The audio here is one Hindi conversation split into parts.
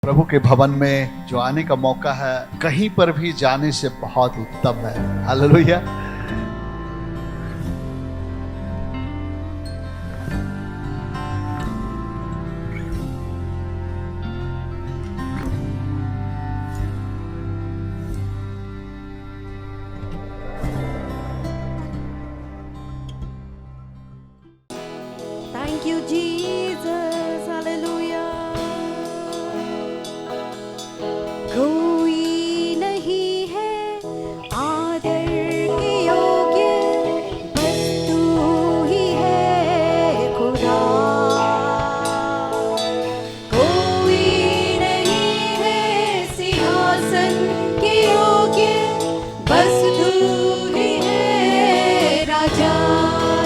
प्रभु के भवन में जो आने का मौका है, कहीं पर भी जाने से बहुत उत्तम है। Hallelujah. Thank you, Jesus. Hallelujah. कोई नहीं है आदर के योग्य, बस तू ही है खुदा। कोई नहीं है सिंहासन के योग्य, बस तू ही है राजा।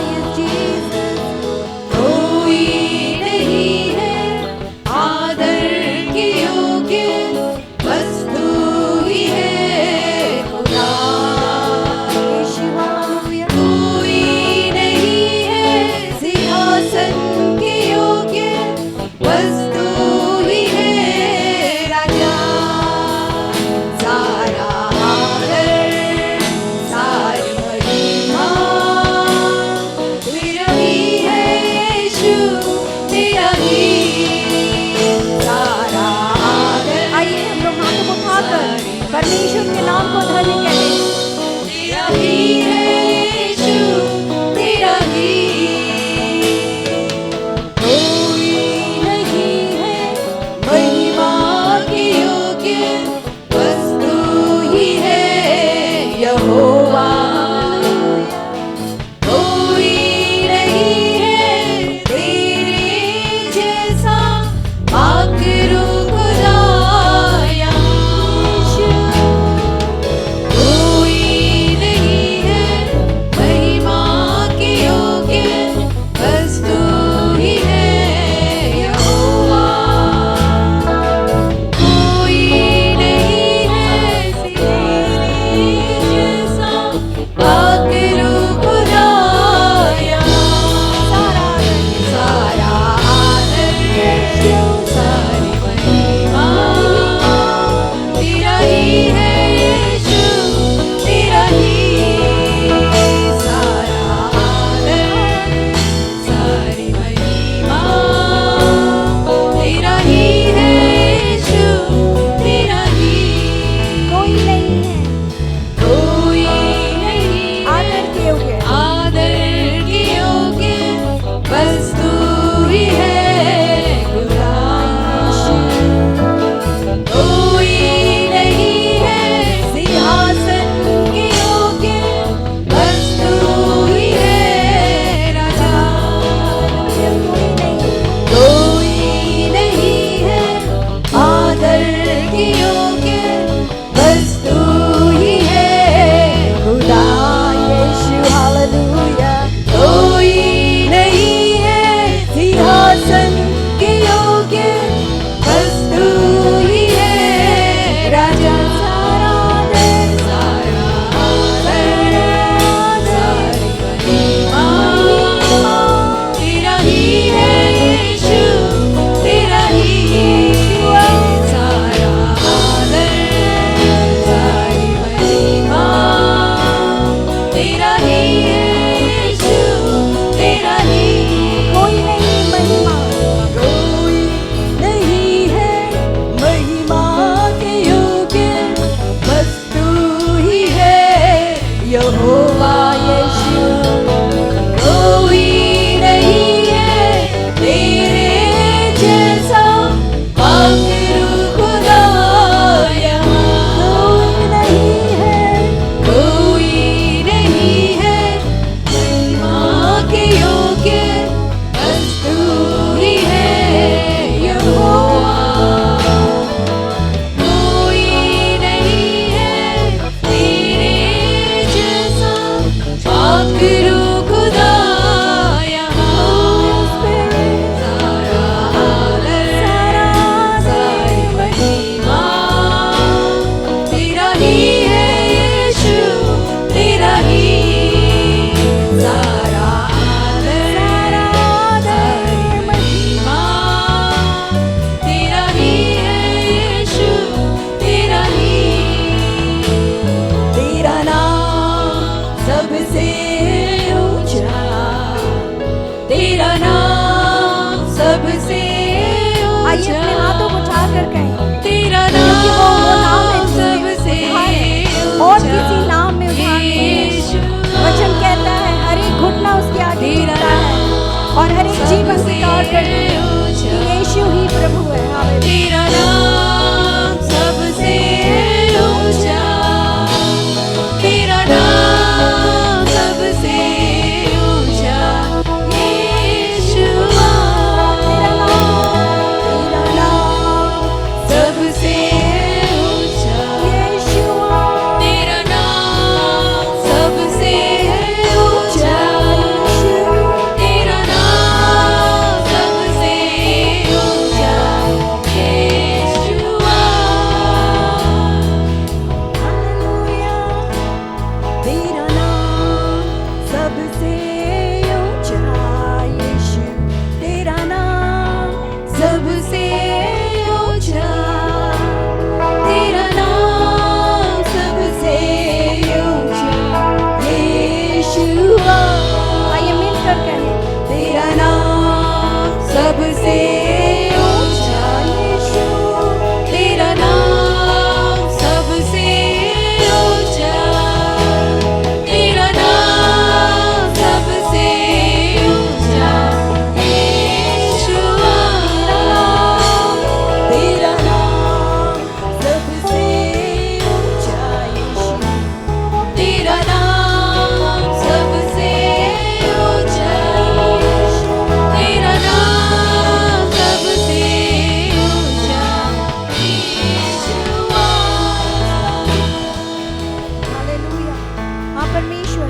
Yes, Jesus. कोई नहीं है आदर के योग्य, बस तू ही है खुदा। कोई नहीं है सिंहासन के योग्य, बस तू ही है राजा। सारा आदर सारी महिमा तेरा ही है यीशु, तेरा ही सारा आदर। आइए हम लोग हाथों को उठाकर परमेश्वर के नाम को धन्य कहें। तेरा ही है यीशु, तेरा ही। कोई नहीं है महिमा के योग्य, बस तू ही है यहोवा। कोई नहीं है तेरे जैसा आखिरू खुदाया। कोई नहीं है महिमा के योग्य, बस तू ही है यहोवा। कोई नहीं मिलकर कहें, तेरा क्योंकि वो नाम है नाम जिसमें सबसे उद्धार है, और किसी नाम में उद्धार नहीं है। वचन कहता है हर एक घुटना उसके आगे झुकता है और हर एक जीवन स्वीकार करता है कि यीशु ही प्रभु है। हालेलुया। तेरा नाम सबसे ऊंचा, तेरा नाम सबसे ऊंचा, यीशुआ। तेरा नाम सबसे ऊंचा, यीशुआ, तेरा नाम सबसे ऊंचा, तेरा नाम सबसे ऊंचा, यीशुआ। हालेलुया। तेरा नाम सबसे ऊंचा यीशु, तेरा नाम सबसे ऊंचा, तेरा नाम सबसे ऊंचा, यीशुआ। आइए मिलकर कहें, तेरा नाम सबसे ऊंचा, यीशु। तेरा नाम सबसे ऊंचा, तेरा नाम सबसे ऊंचा, यीशुआ। तेरा नाम सबसे ऊंचा, यीशु। तेरा नाम सबसे ऊंचा, तेरा नाम सबसे ऊंचा, यीशुआ। हालेलुया। हाँ परमेश्वर,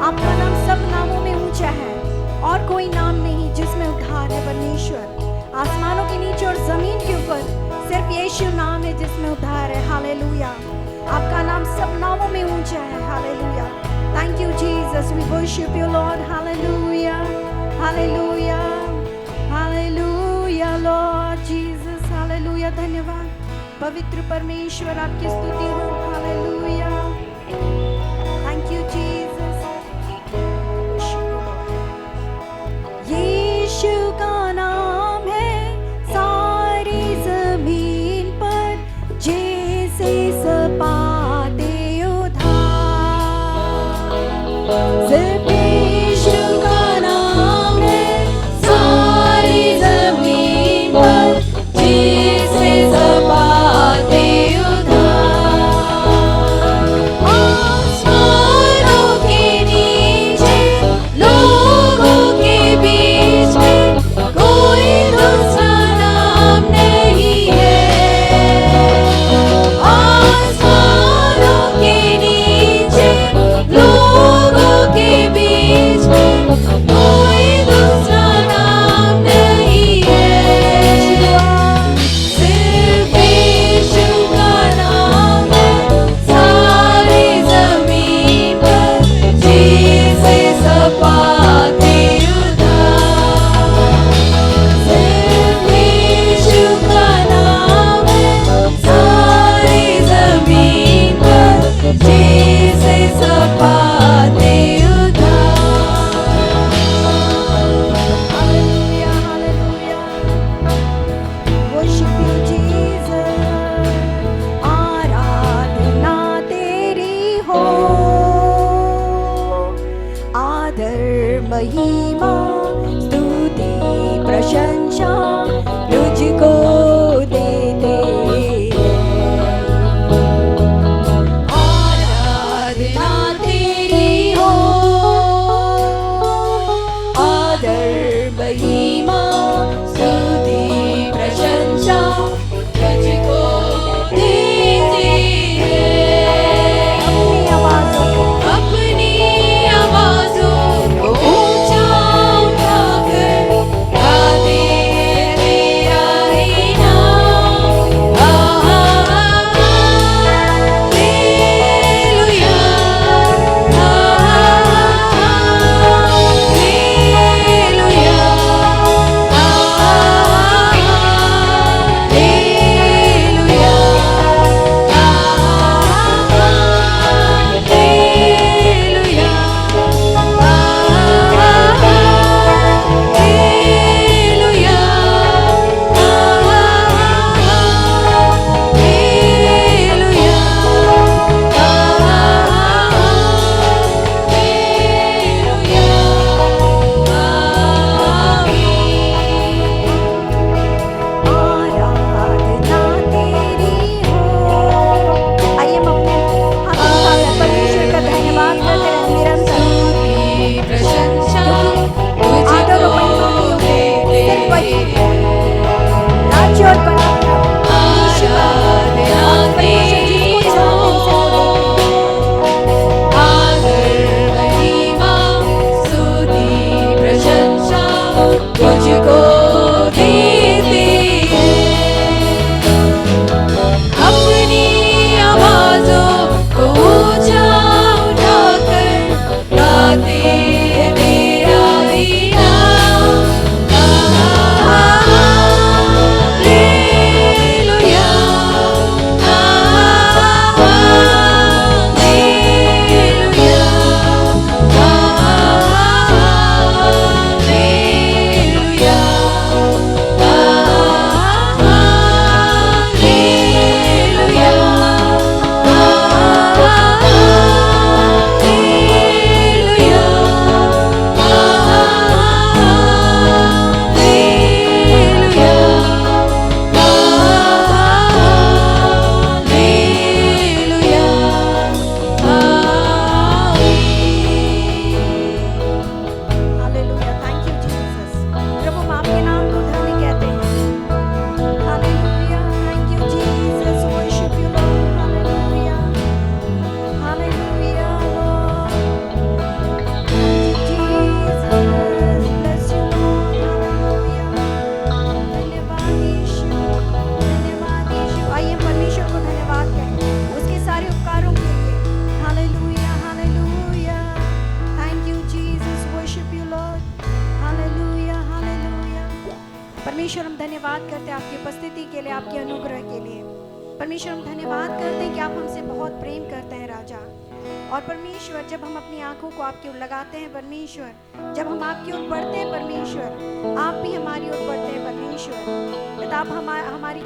आपका नाम सब नामों में ऊंचा है और कोई नाम नहीं जिसमें उद्धार है। परमेश्वर, आसमानों के नीचे और जमीन के ऊपर सिर्फ यीशु नाम है जिसमें उद्धार है। हालेलुया। आपका नाम सब नामों में ऊंचा है। Hallelujah. Thank you Jesus, we worship you Lord. Hallelujah, hallelujah, hallelujah Lord Jesus. Hallelujah. धन्यवाद पवित्र परमेश्वर, आपकी स्तुति हो। हालेलुया। Thank you Jesus. यीशु का नाम है सारी जमीन पर जैसे सपाटे उधार। सिर्फ यीशु का नाम है सारी जमीन पर जैसे सपाटे उधार। धन्यवाद करते हैं आपकी उपस्थिति के लिए, आपके अनुग्रह के लिए। परमेश्वर हम धन्यवाद करते हैं कि आप हमसे बहुत प्रेम करते हैं राजा। और परमेश्वर जब हम अपनी आंखों को आपकी ओर लगाते हैं परमेश्वर, जब हम आपकी ओर बढ़ते हैं परमेश्वर, आप भी हमारी ओर बढ़ते हैं परमेश्वर। यदि आप हमारी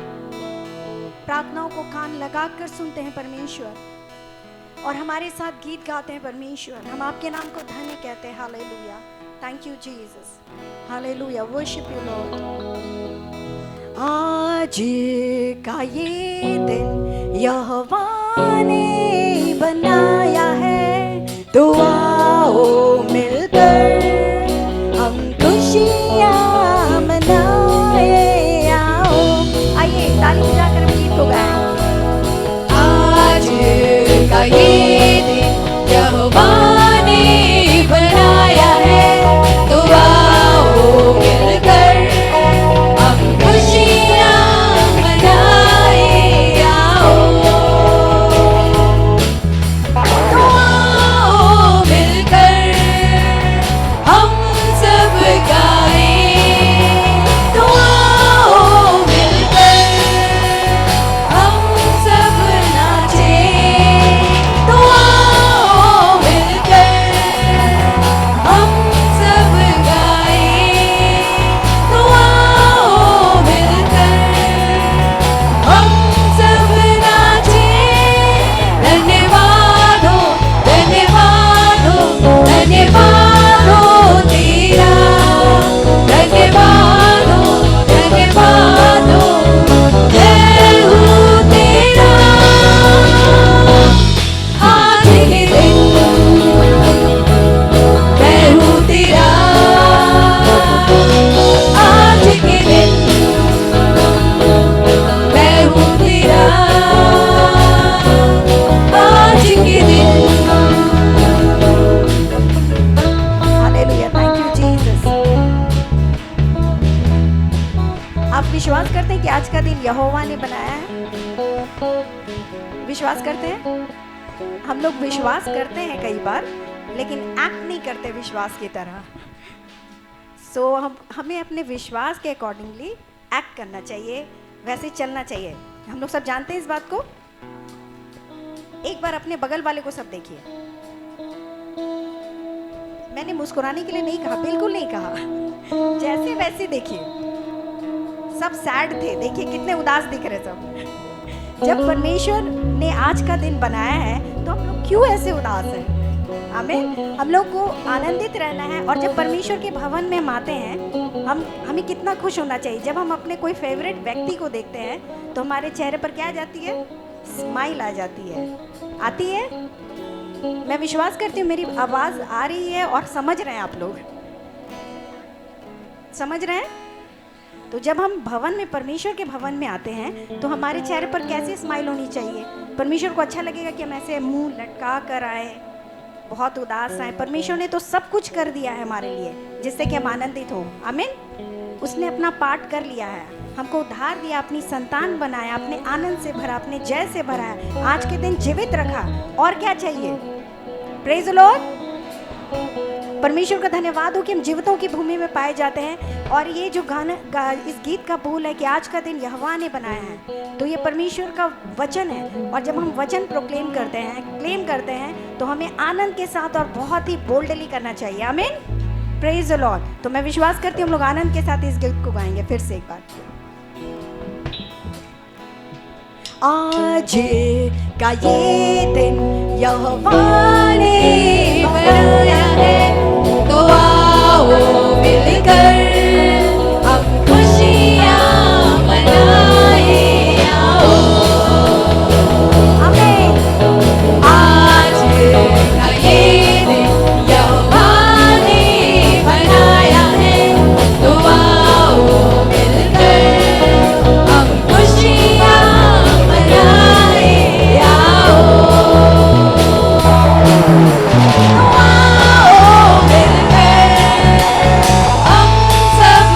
प्रार्थनाओं को कान लगाकर सुनते हैं परमेश्वर और हमारे साथ गीत गाते हैं परमेश्वर, हम आपके नाम को धन्य कहते हैं। Hallelujah, thank you Jesus, hallelujah, worship you Lord. आज का ये दिन यहोवा ने बनाया है, तो आओ मिलकर हम खुशियाँ मनाए। आओ, आइए ताली बजाकर हम गीत को गाएं। आज का ये दिन यहोवा ने बनाया है, तो आओ मिलकर हम खुशियाँ मनाए। आओ, तो आओ मिलकर हम सब गाएं। तो आओ मिलकर हम सब नाचें। तो आओ मिलकर हम सब गाएं। तो आओ मिलकर हम सब नाचें। धन्यवाद हो, धन्यवाद हो, धन्यवाद हो तेरा। धन्यवाद हो, धन्यवाद हो, मैं हूँ तेरा। आज के दिन मैं हूँ तेरा। आज के दिन मैं हूँ तेरा। आज के दिन हालेलुया, थैंक यू जीसस। आप विश्वास करते हैं कि आज का दिन यहोवा ने बनाया है? विश्वास करते हैं? हम लोग विश्वास करते हैं कई बार, लेकिन एक्ट नहीं करते विश्वास की तरह। सो हमें अपने विश्वास के अकॉर्डिंगली एक्ट करना चाहिए, वैसे चलना चाहिए। हम लोग सब जानते हैं इस बात को। एक बार अपने बगल वाले को सब देखिए। मैंने मुस्कुराने के लिए नहीं कहा, बिल्कुल नहीं कहा, जैसे वैसे देखिए। सब सैड थे, देखिए कितने उदास दिख रहे सब। जब परमेश्वर ने आज का दिन बनाया है तो हम लोग क्यों ऐसे उदास हैं? आमीन। हम लोग को आनंदित रहना है। और जब परमेश्वर के भवन में हम आते हैं, हमें कितना खुश होना चाहिए। जब हम अपने कोई फेवरेट व्यक्ति को देखते हैं तो हमारे चेहरे पर क्या आ जाती है? स्माइल आ जाती है, आती है। मैं विश्वास करती हूँ मेरी आवाज़ आ रही है और समझ रहे हैं आप लोग, समझ रहे हैं। तो जब हम भवन में, परमेश्वर के भवन में आते हैं तो हमारे चेहरे पर कैसे स्माइल होनी चाहिए? परमेश्वर को अच्छा लगेगा कि हम ऐसे मुंह लटका कर आए, बहुत उदास आए। परमेश्वर ने तो सब कुछ कर दिया है हमारे लिए जिससे कि हम आनंदित हो। आमीन। उसने अपना पार्ट कर लिया है, हमको उद्धार दिया, अपनी संतान बनाया, अपने आनंद से भरा, अपने जय से भरा है, आज के दिन जीवित रखा। और क्या चाहिए? Praise the Lord. परमेश्वर का धन्यवाद हो कि हम जीवितों की भूमि में पाए जाते हैं। और ये जो गाना, इस गीत का बोल है कि आज का दिन यहोवा ने बनाया है, तो ये परमेश्वर का वचन है। और जब हम वचन प्रोक्लेम करते हैं, क्लेम करते हैं, तो हमें आनंद के साथ और बहुत ही बोल्डली करना चाहिए। आमीन। Praise the Lord. तो मैं विश्वास करती हूँ हम लोग आनंद के साथ इस गीत को गाएंगे फिर से एक बार। आज का ये दिन यहोवा ने बनाया है, तो आओ मिलकर हम खुशियाँ मनाए। आओ, आमीन। आज का ये दिन यहोवा ने बनाया है, तो आओ मिलकर हम खुशियाँ मनाए। आओ, तो आओ मिलकर हम सब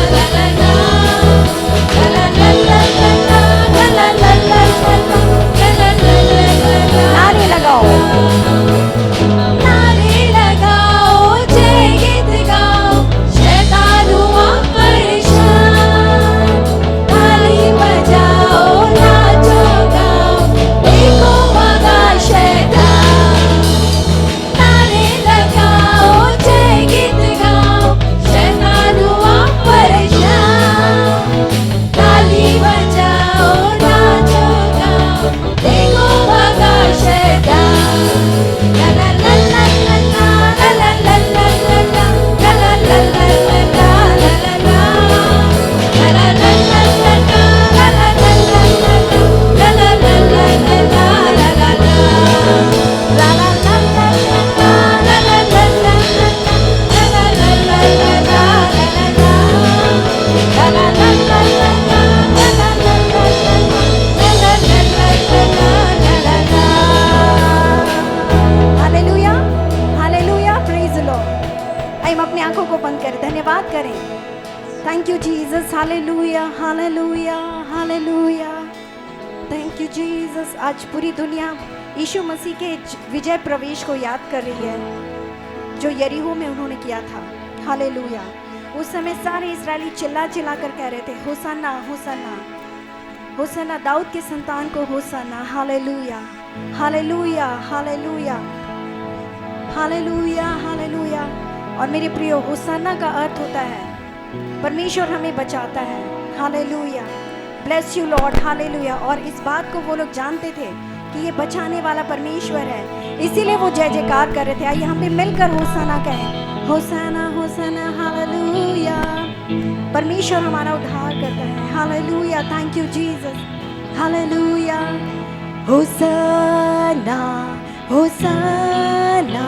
नारे लगाओ, नारे लगाओ, जय गीत गाओ, शैतान हुआ परेशान। ताली बजाओ, नाचो गाओ, देखो भागा शैतान। नारे लगाओ, जय गीत गाओ, शैतान हुआ परेशान। ताली बजाओ, नाचो गाओ, देखो भागा शैतान। ला ला ला ला ला ला ला ला ला ला ला ला ला ला ला ला ला ला hallelujah, hallelujah, praise the Lord. आइए हम अपनी आंखों को बंद करें, धन्यवाद करें। Thank you Jesus, hallelujah, hallelujah, hallelujah, thank you Jesus. आज पूरी दुनिया यीशु मसीह के विजय प्रवेश को याद कर रही है, जो यरीहो में उन्होंने किया था। हालेलुया। उस समय सारे इस्राएली चिल्ला चिल्ला कर कह रहे थे, होसन्ना, होसन्ना, होसन्ना, दाऊद के संतान को Hosanna. Hallelujah, hallelujah, hallelujah, hallelujah, hallelujah. और मेरे प्रियो, होसन्ना का अर्थ होता है परमेश्वर हमें बचाता है। Hallelujah, bless you Lord, hallelujah. और इस बात को वो लोग जानते थे कि ये बचाने वाला परमेश्वर है, इसीलिए वो जय जयकार कर रहे थे। आइए हम भी मिलकर होसन्ना कहें, होसन्ना, होसन्ना, हालेलुया, परमेश्वर हमारा उद्धार करता है। Hallelujah, thank you Jesus, hallelujah. Hosanna Hosanna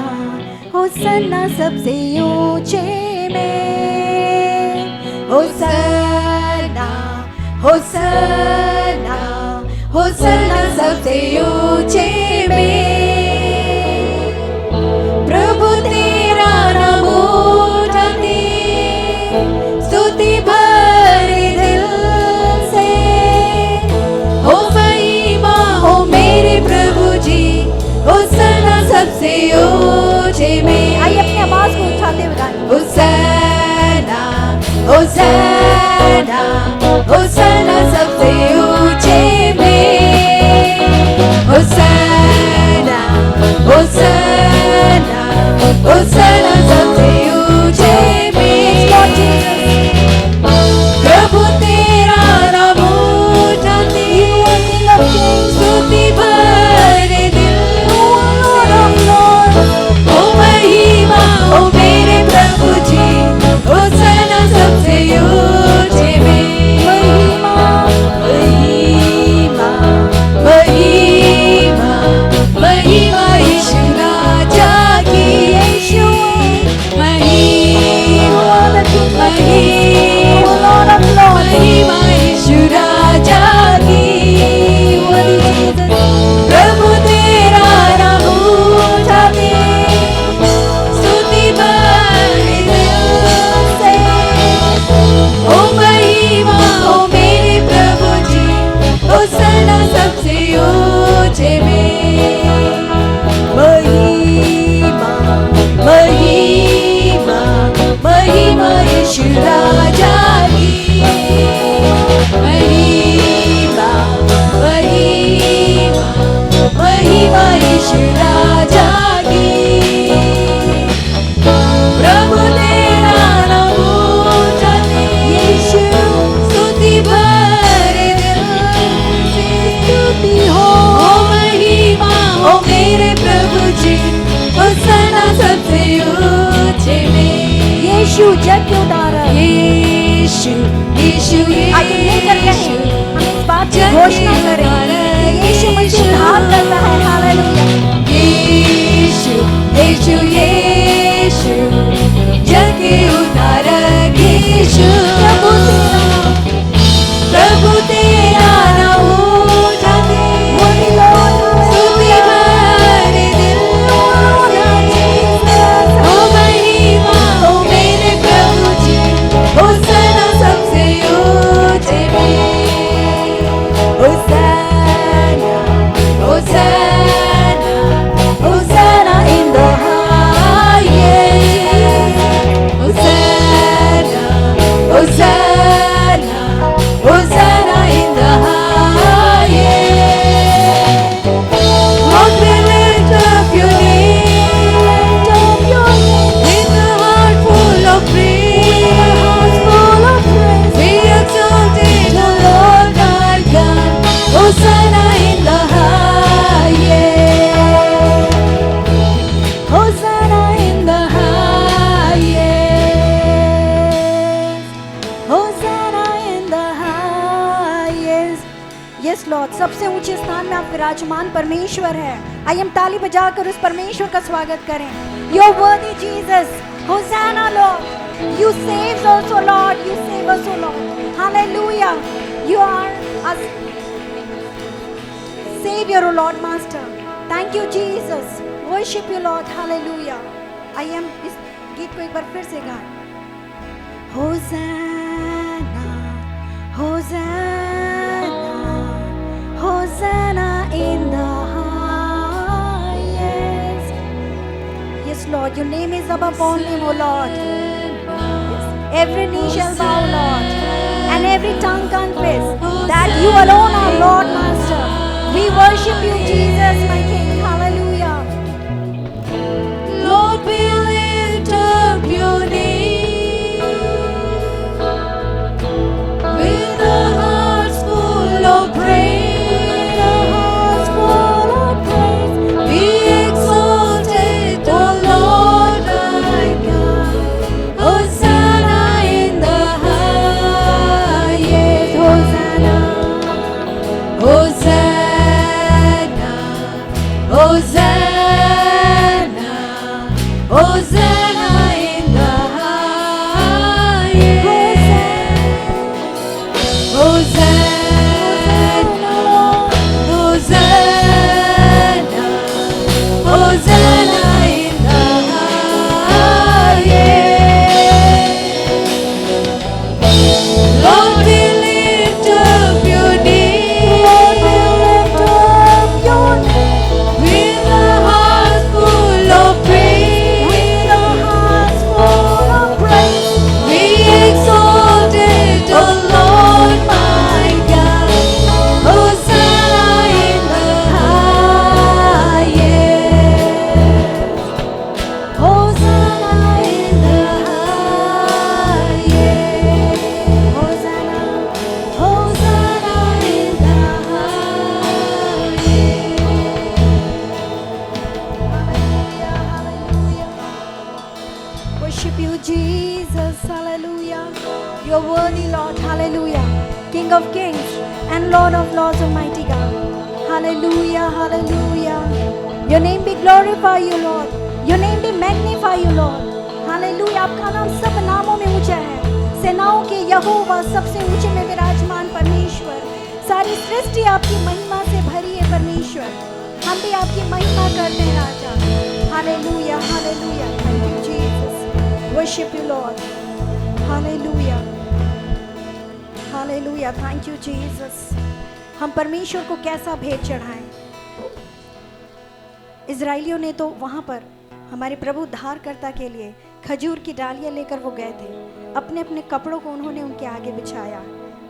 Hosanna सबसे ऊंचे में, होसन्ना होसन्ना होसन्ना सबसे ऊंचे में। प्रभु तेरा नाम उठाते स्तुति भरे दिल से, हो महिमा हो मेरे प्रभु जी, होसन्ना सबसे ऊंचे में। आइए अपनी आवाज को उठाते हुए गाएं। होसन्ना होसन्ना होसन्ना सबसे ऊंचे में, होसन्ना होसन्ना होसन्ना सबसे ऊंचे में। प्रभु तेरा नाम उठाते स्तुति भरे दिल से, हो महिमा हो मेरे प्रभु जी, होसन्ना सबसे ऊंचे में। महिमा महिमा महिमा महिमा यीशु राजा की, यीशु महिमा महिमा महिमा यीशु राजा की। प्रभु तेरा नाम उठाते स्तुति भरे दिल से, हो महिमा हो मेरे प्रभु जी, होसन्ना सबसे ऊंचे में। महिमा महिमा महिमा यीशु राजा की, महिमा महिमा महिमा यीशु राजा की। प्रभु तेरा नाम उठाते यीशु स्तुति भरे दिल से, स्तुति हो महिमा हो मेरे प्रभु जी, होसन्ना सबसे ऊंचे में। यीशु जग के उद्धारक, यीशु यीशु आइए लेकर कहें, हम इस बात की घोषणा करें, यीशु मुझे उद्धार करता है। हालेलुया। यीशु यीशु यीशु जग के उद्धारक, यीशु प्रभु तेरा नाम उठाते स्तुति भरे दिल से, हो महिमा हो मेरे प्रभु जी, होसन्ना सबसे ऊंचे में। Hosanna Hosanna Hosanna in the highest, Hosanna Hosanna Hosanna in the highest. Lord, we lift up your name, with a heart full of praise, we exalted, O Lord our God, hosanna in the highest, hosanna in the highest, hosanna in the highest। Yes Lord, सबसे ऊंचे स्थान में आप विराजमान परमेश्वर है। आइए हम ताली बजाकर उस परमेश्वर का स्वागत करें। You are worthy Jesus, hosanna Lord, you save us O Lord, you save us O Lord. Hallelujah, you are us saviour O Lord master. Thank you Jesus, worship you Lord. Hallelujah. आइए हम इस गीत को एक बार फिर से गाएं। Hosanna hosanna hosanna in the highest. Yes, Lord, your name is above all name, O Lord. Yes. Every knee shall bow, Lord, and every tongue confess that you alone are Lord, Master. We worship you, Jesus, my King. Hallelujah. Lord, we lift up your name with a heart full of praise. Be exalted, O Lord our God. Hosanna in the highest. Lord of Lords, Almighty God. Hallelujah, hallelujah. Your name be glorified, you Lord. Your name be magnified, you Lord. Hallelujah. आपका नाम सब नामों में ऊंचा है. सेनाओं के यहोवा सबसे ऊंचे में विराजमान परमेश्वर. सारी सृष्टि आपकी महिमा से भरी है परमेश्वर. हम भी आपकी महिमा करते हैं राजा. Hallelujah, hallelujah. Thank you Jesus. Worship you Lord. Hallelujah. Hallelujah. Thank you Jesus. हम परमेश्वर को कैसा भेंट चढ़ाएं. इजराइलियों ने तो वहाँ पर हमारे प्रभु धारकर्ता के लिए खजूर की डालियाँ लेकर वो गए थे. अपने अपने कपड़ों को उन्होंने उनके आगे बिछाया.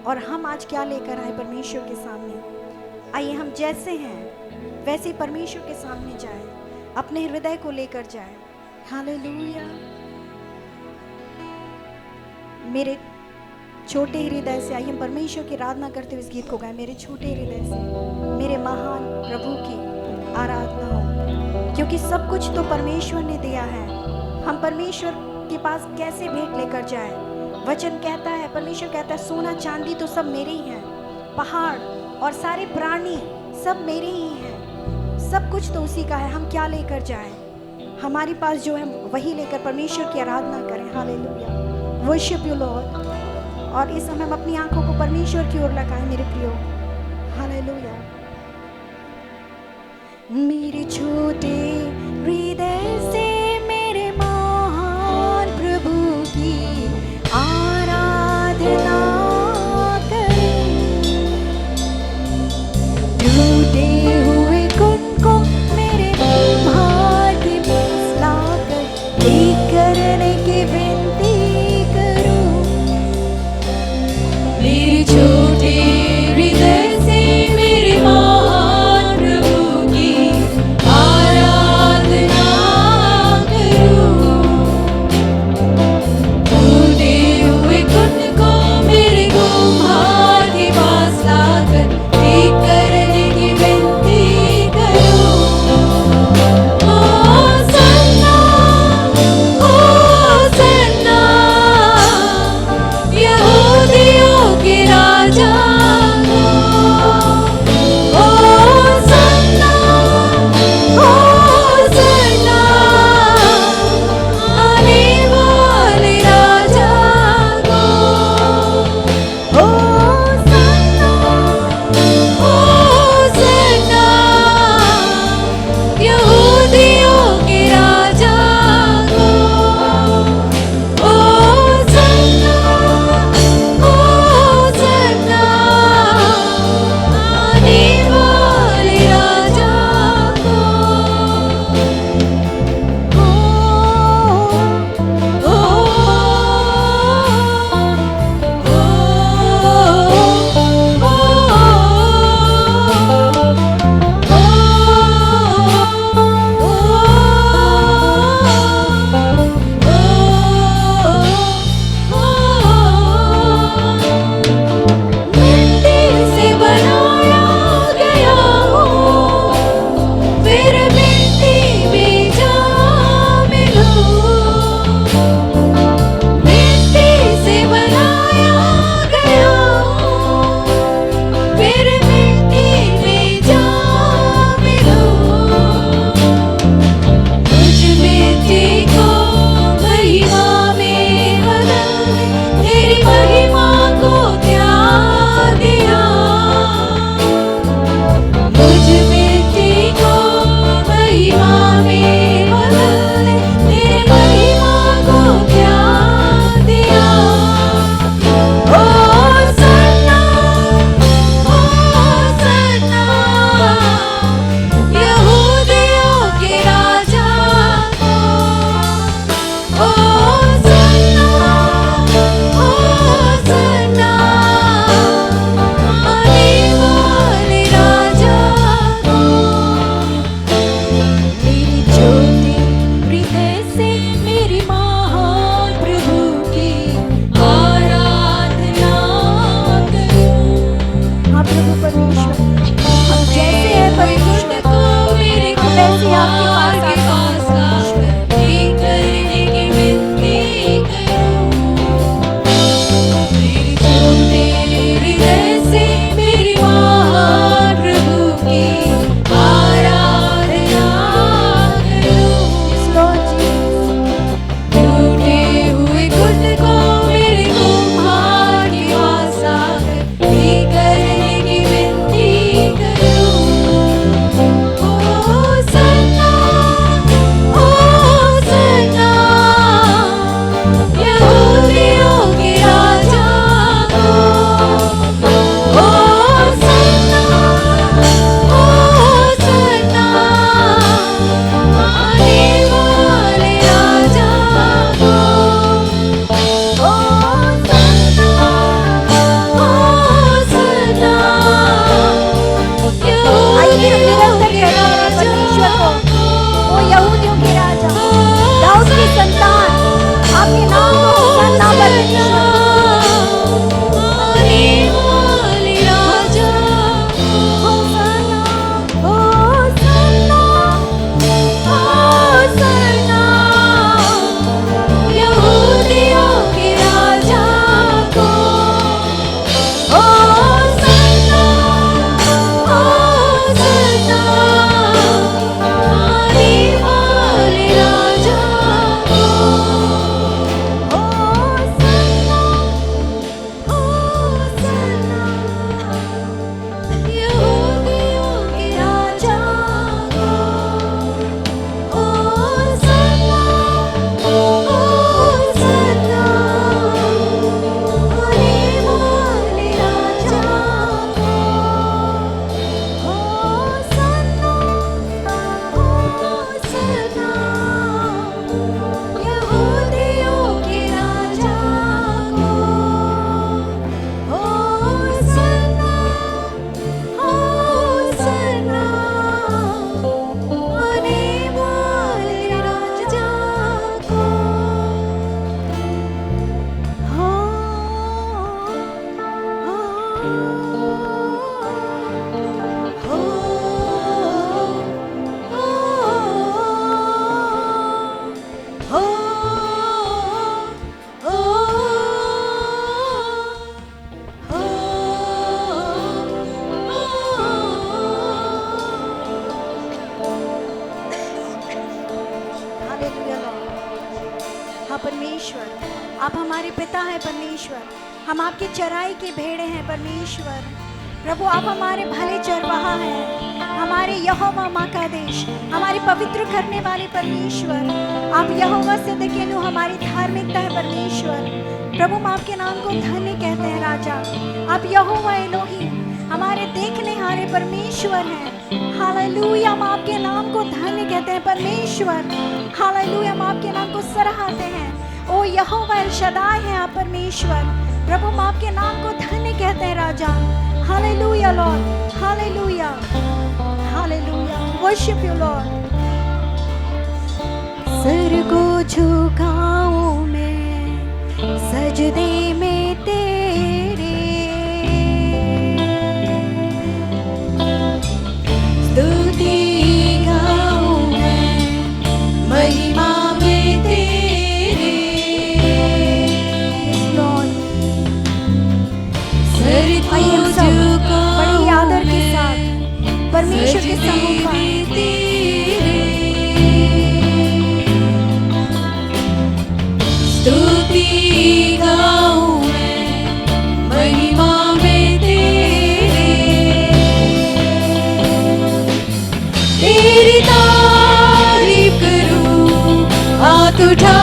और हम आज क्या लेकर आए परमेश्वर के सामने. आइए हम जैसे हैं वैसे ही परमेश्वर के सामने जाएं. अपने हृदय को लेकर जाएं. हालेलुया. मेरे छोटे हृदय से आइए हम परमेश्वर की आराधना करते हुए इस गीत को गाएं. मेरे छोटे हृदय से मेरे महान प्रभु की आराधना हो. क्योंकि सब कुछ तो परमेश्वर ने दिया है. हम परमेश्वर के पास कैसे भेंट लेकर जाएं. वचन कहता है, परमेश्वर कहता है, सोना चांदी तो सब मेरे ही हैं. पहाड़ और सारे प्राणी सब मेरे ही हैं. सब कुछ तो उसी का है. हम क्या लेकर जाएं. हमारे पास जो है वही लेकर परमेश्वर की आराधना करें. हालेलुया. Worship you Lord. और इस समय हम अपनी आंखों को परमेश्वर की ओर लगाएं मेरे प्रियो. हालेलुया. मेरे छोटे हृदय से मेरे महान प्रभु की आराधना करें. टूटे हुए कुन को मेरे भाग में लाकर ठीक करने की विनती करूं. मेरे छोटे हृदय से मेरे महान प्रभु की आराधना करूं. टूटे हुए कुन को मेरे कुम्हार के पास लाकर ठीक करने की विनती करूं. ओ सन्ना यहूदियों के राजा को. ओ सन्ना आने वाले राजा को. ओ सन्ना यहूदियों के राजा को. ओ सन्ना आने वाले राजा को. मिट्टी से बनाया गया हूँ, फिर मिट्टी में जा मिलूं. मिट्टी से बनाया गया हूँ, फिर मिट्टी में जा मिलूं. मुझ मिट्टी को महिमा में बदल तेरी महिमा को त्याग दिया. मुझ मिट्टी को महिमा में बदल तेरी महिमा को त्याग दिया. ओ सन्ना यहूदियों के राजा को. ओ सन्ना आने वाले राजा को. मेरी छोटी हृदय से मेरी महान प्रभु की आराधना करूं. हाँ प्रभु परमेश्वर, हम जैसे हैं परमेश्वर को मेरे हम वैसे ही आपके कुम्हार पास के पास लाकर ठीक करने की विनती करूं. मेरे छोटे हृदय से मेरी आप हमारे पिता हैं परमेश्वर, हम आपकी चराई की भेड़ें हैं परमेश्वर। प्रभु आप हमारे भले चरवाहा हैं, हमारे यहोवा माँ का देश, हमारे पवित्र करने वाले परमेश्वर। आप यहोवा सिदकीनु हमारी धार्मिकता है परमेश्वर। प्रभु हम आपके नाम को धन्य कहते हैं राजा। आप यहोवा एलोही हमारे देखने हारे परमेश्वर हैं। हालेलुया, हम आपके नाम को धन्य कहते हैं परमेश्वर। हालेलुया, हम आपके नाम को सराहते हैं। ओ यहोवा एल शदाई है आप परमेश्वर। प्रभु हम आपके नाम को धन्य कहते हैं राजा। Hallelujah lord, hallelujah, hallelujah, worship you lord. सर को झुकाऊं मैं सजदे में तेरे, स्तुति गाऊं मैं महिमा में तेरे। सर को झुकाऊं बड़ी आदर के साथ परमेश्वर के सम्मुख स्तुति गाऊं मैं महिमा में तेरी तारीफ करूं हाथ उठा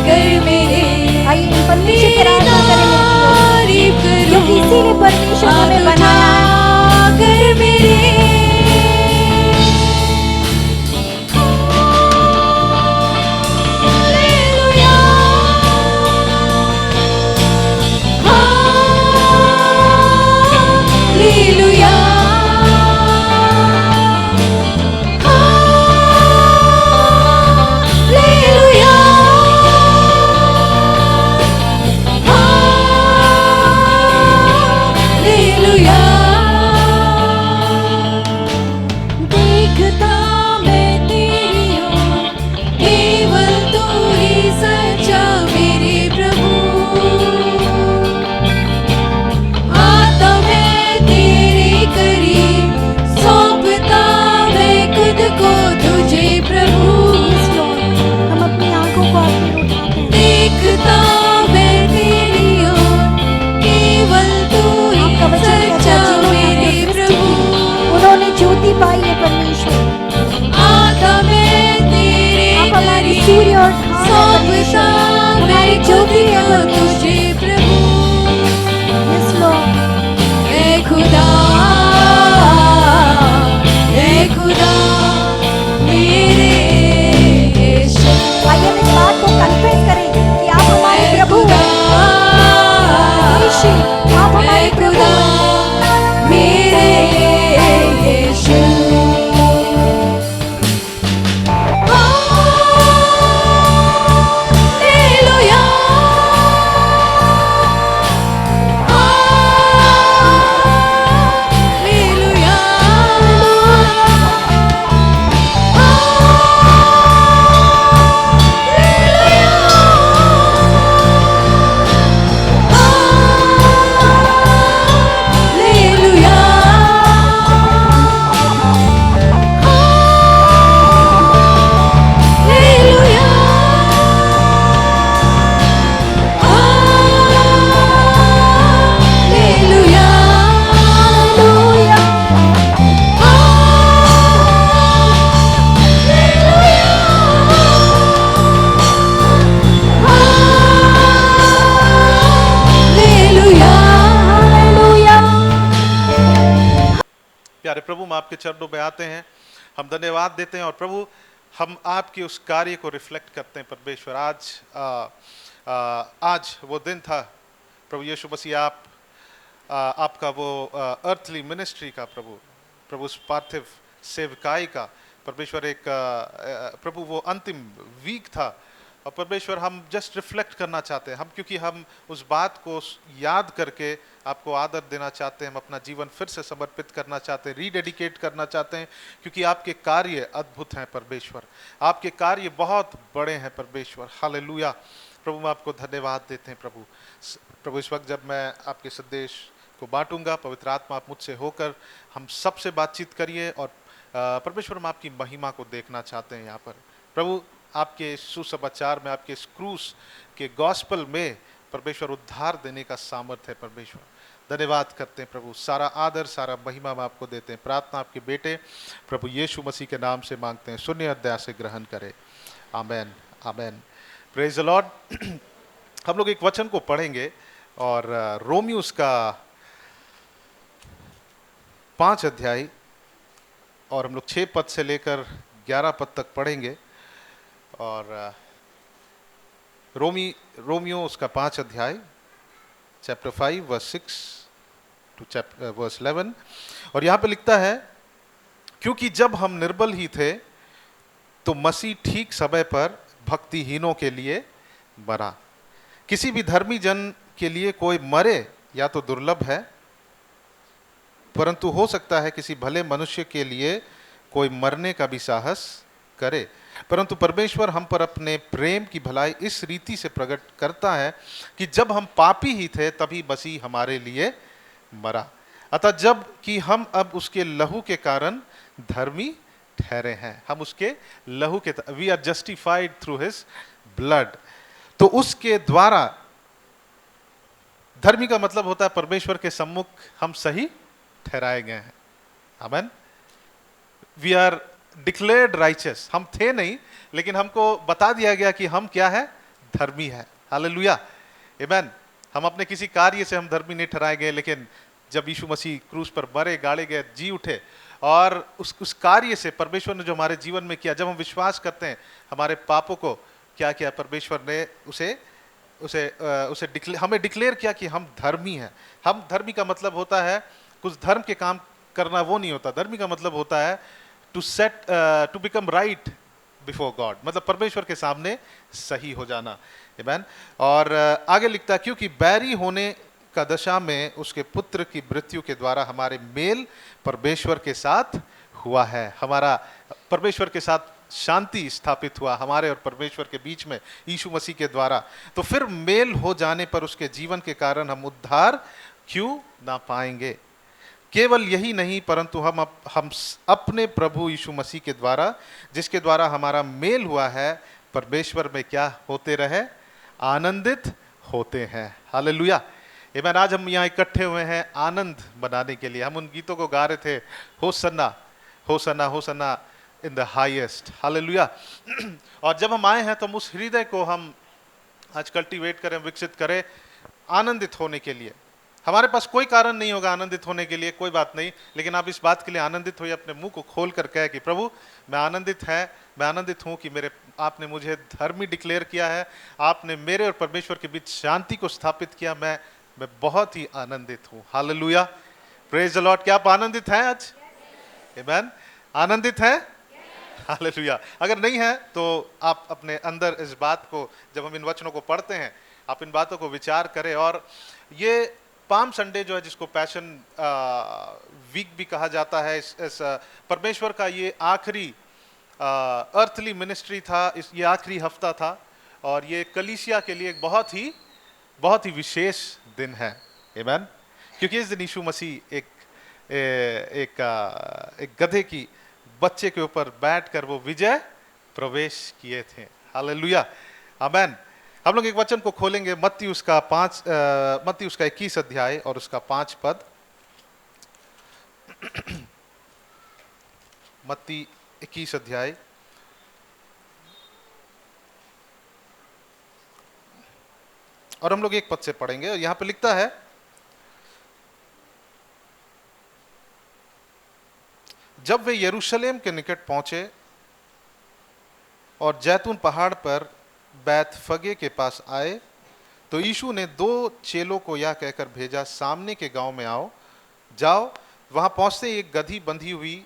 कर मेरे। आइए परमेश्वर की आराधना करें क्योंकि इसीलिए परमेश्वर हमें बनाया कर मेरे। सूर्य और हमारी ज्योति है तुझे प्रभु। Yes Lord. ऐ खुदा मेरे यीशु। आइए हम इस बात को कन्फेस करें कि आप हमारे प्रभु यीशु, आप हमारे प्रभु मेरे यीशु। प्यारे प्रभु, हम आपके चरणों में आते हैं, हम धन्यवाद देते हैं और प्रभु हम आपके उस कार्य को रिफ्लेक्ट करते हैं परमेश्वर। आज वो दिन था प्रभु यीशु मसीह, आपका वो अर्थली मिनिस्ट्री का प्रभु उस पार्थिव सेवकाई का परमेश्वर एक प्रभु वो अंतिम वीक था। और परमेश्वर हम जस्ट रिफ्लेक्ट करना चाहते हैं, हम क्योंकि हम उस बात को याद करके आपको आदर देना चाहते हैं, हम अपना जीवन फिर से समर्पित करना चाहते हैं, रीडेडिकेट करना चाहते हैं, क्योंकि आपके कार्य अद्भुत हैं परमेश्वर, आपके कार्य बहुत बड़े हैं परमेश्वर। हालेलुया प्रभु, हम आपको धन्यवाद देते हैं प्रभु। इस वक्त जब मैं आपके संदेश को बांटूंगा, पवित्र आत्मा आप मुझसे होकर हम सबसे बातचीत करिए और परमेश्वर हम आपकी महिमा को देखना चाहते हैं यहाँ पर। प्रभु आपके सुसमाचार में, आपके क्रूस के गॉस्पल में परमेश्वर उद्धार देने का सामर्थ्य है। परमेश्वर धन्यवाद करते हैं प्रभु, सारा आदर सारा महिमा हम आपको देते हैं। प्रार्थना आपके बेटे प्रभु यीशु मसीह के नाम से मांगते हैं, सुनिए अध्याय से ग्रहण करें। Amen amen. Praise the lord. हम लोग एक वचन को पढ़ेंगे और रोमियोस का 5 अध्याय और हम लोग 6 पद से लेकर 11 पद तक पढ़ेंगे। और रोमियो उसका 5 अध्याय chapter 5 verse 6 to chapter verse 11। और यहाँ पे लिखता है, क्योंकि जब हम निर्बल ही थे तो मसीह ठीक समय पर भक्तिहीनों के लिए मरा। किसी भी धर्मी जन के लिए कोई मरे या तो दुर्लभ है, परंतु हो सकता है किसी भले मनुष्य के लिए कोई मरने का भी साहस करे। परंतु परमेश्वर हम पर अपने प्रेम की भलाई इस रीति से प्रकट करता है कि जब हम पापी ही थे तभी मसीह हमारे लिए मरा। अतः जब कि हम अब उसके लहू के कारण धर्मी ठहरे हैं, हम उसके लहू के, we are justified through his blood, तो उसके द्वारा, धर्मी का मतलब होता है परमेश्वर के सम्मुख हम सही ठहराए गए हैं। Amen. We are declared righteous. हम थे नहीं, लेकिन हमको बता दिया गया कि हम क्या है, धर्मी है। हालेलुया, आमेन। हम अपने किसी कार्य से हम धर्मी नहीं ठहराए गए, लेकिन जब यीशु मसीह क्रूस पर मरे, गाड़े गए, जी उठे, और उस कार्य से परमेश्वर ने जो हमारे जीवन में किया, जब हम विश्वास करते हैं हमारे पापों को क्या किया, परमेश्वर ने उसे हमें डिक्लेयर किया कि हम धर्मी हैं। हम धर्मी का मतलब होता है कुछ धर्म के काम करना, वो नहीं होता। धर्मी का मतलब होता है to become right before God, मतलब परमेश्वर के सामने सही हो जाना। आमेन। और आगे लिखता है, क्योंकि बैरी होने का दशा में उसके पुत्र की मृत्यु के द्वारा हमारे मेल परमेश्वर के साथ हुआ है। हमारा परमेश्वर के साथ शांति स्थापित हुआ हमारे और परमेश्वर के बीच में यीशु मसीह के द्वारा। तो फिर मेल हो जाने पर उसके जीवन के कारण हम उद्धार क्यों ना पाएंगे। केवल यही नहीं, परंतु हम अपने प्रभु यीशु मसीह के द्वारा, जिसके द्वारा हमारा मेल हुआ है, परमेश्वर में क्या होते रहे, आनंदित होते हैं। हालेलुया, आमेन। आज हम यहाँ इकट्ठे हुए हैं आनंद मनाने के लिए। हम उन गीतों को गा रहे थे, Hosanna Hosanna Hosanna in the highest. Hallelujah. और जब हम आए हैं तो हम उस हृदय को हम आज कल्टीवेट करें, विकसित करें आनंदित होने के लिए। हमारे पास कोई कारण नहीं होगा आनंदित होने के लिए, कोई बात नहीं, लेकिन आप इस बात के लिए आनंदित होइए, अपने मुंह को खोल कर कहे कि प्रभु मैं आनंदित हूँ कि आपने मुझे धर्मी डिक्लेयर किया है, आपने मेरे और परमेश्वर के बीच शांति को स्थापित किया। मैं बहुत ही आनंदित हूँ। Hallelujah, praise the Lord. क्या आप आनंदित हैं आज? आमेन। आनंदित हैं? हालेलुया। अगर नहीं है तो आप अपने अंदर इस बात को, जब हम इन वचनों को पढ़ते हैं, आप इन बातों को विचार करें। और ये पाम संडे जो है, जिसको पैशन वीक भी कहा जाता है, इस परमेश्वर का ये आखिरी अर्थली मिनिस्ट्री था, ये आखिरी हफ्ता था, और ये कलीसिया के लिए एक बहुत ही विशेष दिन है। आमेन। क्योंकि इस दिन यीशु मसीह एक गधे की बच्चे के ऊपर बैठकर वो विजय प्रवेश किए थे। हालेलुया, आमेन। हम लोग एक वचन को खोलेंगे, मत्ती उसका 21 अध्याय और उसका 5 पद। मत्ती 21 अध्याय और हम लोग 1 पद से पढ़ेंगे। और यहां पे लिखता है, जब वे यरूशलेम के निकट पहुंचे और जैतून पहाड़ पर बैतफगे के पास आए, तो यीशु ने 2 चेलों को यह कहकर भेजा, सामने के गांव में जाओ, वहां पहुंचते एक गधी बंधी हुई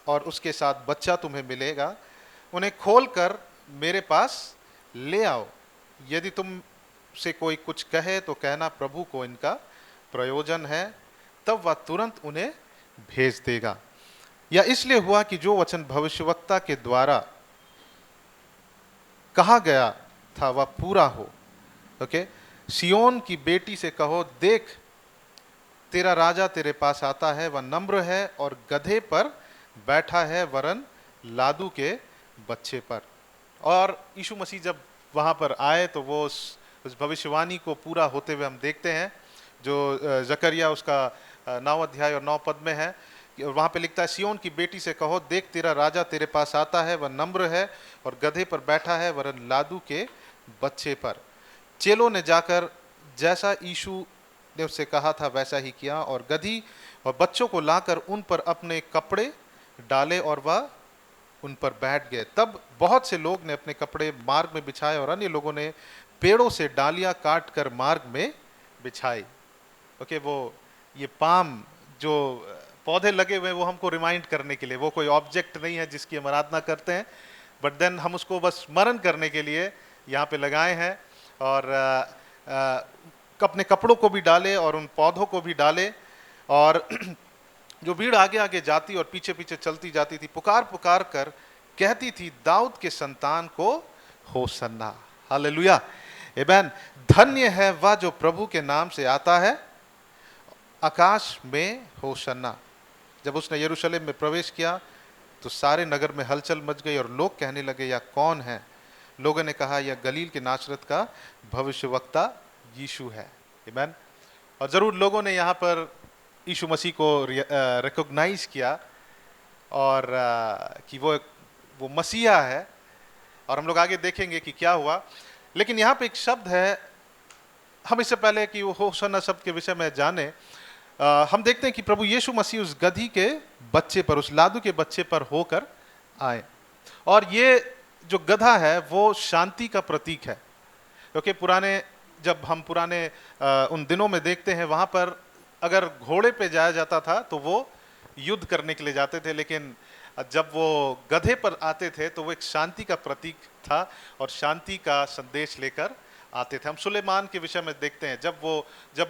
और उसके साथ बच्चा तुम्हें मिलेगा, उन्हें खोलकर मेरे पास ले आओ। यदि तुम से कोई कुछ कहे तो कहना प्रभु को इनका प्रयोजन है, तब वह तुरंत उन्हें भेज देगा। या इसलिए हुआ कि जो वचन भविष्यवक्ता के द्वारा कहा गया था वह पूरा हो। ओके, सियोन की बेटी से कहो, देख तेरा राजा तेरे पास आता है, वह नम्र है और गधे पर बैठा है, वरन लादू के बच्चे पर। और यीशु मसीह जब वहाँ पर आए तो वो उस भविष्यवाणी को पूरा होते हुए हम देखते हैं, जो जकरिया उसका 9 अध्याय और 9 पद में है। वहाँ पे लिखता है, सियोन की बेटी से कहो, देख तेरा राजा तेरे पास आता है, वह नम्र है और गधे पर बैठा है, वरन लादू के बच्चे पर। चेलों ने जाकर जैसा यीशु ने उससे कहा था वैसा ही किया, और गधी और बच्चों को लाकर उन पर अपने कपड़े डाले और वह उन पर बैठ गए। तब बहुत से लोग ने अपने कपड़े मार्ग में बिछाए और अन्य लोगों ने पेड़ों से डालियां काट कर मार्ग में बिछाई। ओके, वो ये पाम जो पौधे लगे हुए वो हमको रिमाइंड करने के लिए, वो कोई ऑब्जेक्ट नहीं है जिसकी हम आराधना करते हैं, बट देन हम उसको बस स्मरण करने के लिए यहाँ पे लगाए हैं। और अपने कपड़ों को भी डाले और उन पौधों को भी डाले, और जो भीड़ आगे आगे जाती और पीछे पीछे चलती जाती थी, पुकार पुकार कर कहती थी, दाऊद के संतान को होसन्ना। हालेलुया, आमीन। धन्य है वह जो प्रभु के नाम से आता है, आकाश में होसन्ना। जब उसने यरूशलेम में प्रवेश किया तो सारे नगर में हलचल मच गई और लोग कहने लगे, यह कौन है? लोगों ने कहा, यह गलील के नासरत का भविष्यवक्ता यीशु है। आमीन। और जरूर लोगों ने यहाँ पर यीशु मसीह को रिकॉग्नाइज किया और कि वो मसीहा है, और हम लोग आगे देखेंगे कि क्या हुआ। लेकिन यहाँ पे एक शब्द है, हम इससे पहले कि वो होसन्ना शब्द के विषय में जाने, हम देखते हैं कि प्रभु यीशु मसीह उस गधी के बच्चे पर, उस लादू के बच्चे पर होकर आए। और ये जो गधा है वो शांति का प्रतीक है, क्योंकि जब हम पुराने उन दिनों में देखते हैं, वहाँ पर अगर घोड़े पे जाया जाता था तो वो युद्ध करने के लिए जाते थे, लेकिन जब वो गधे पर आते थे तो वो एक शांति का प्रतीक था और शांति का संदेश लेकर आते थे। हम सुलेमान के विषय में देखते हैं, जब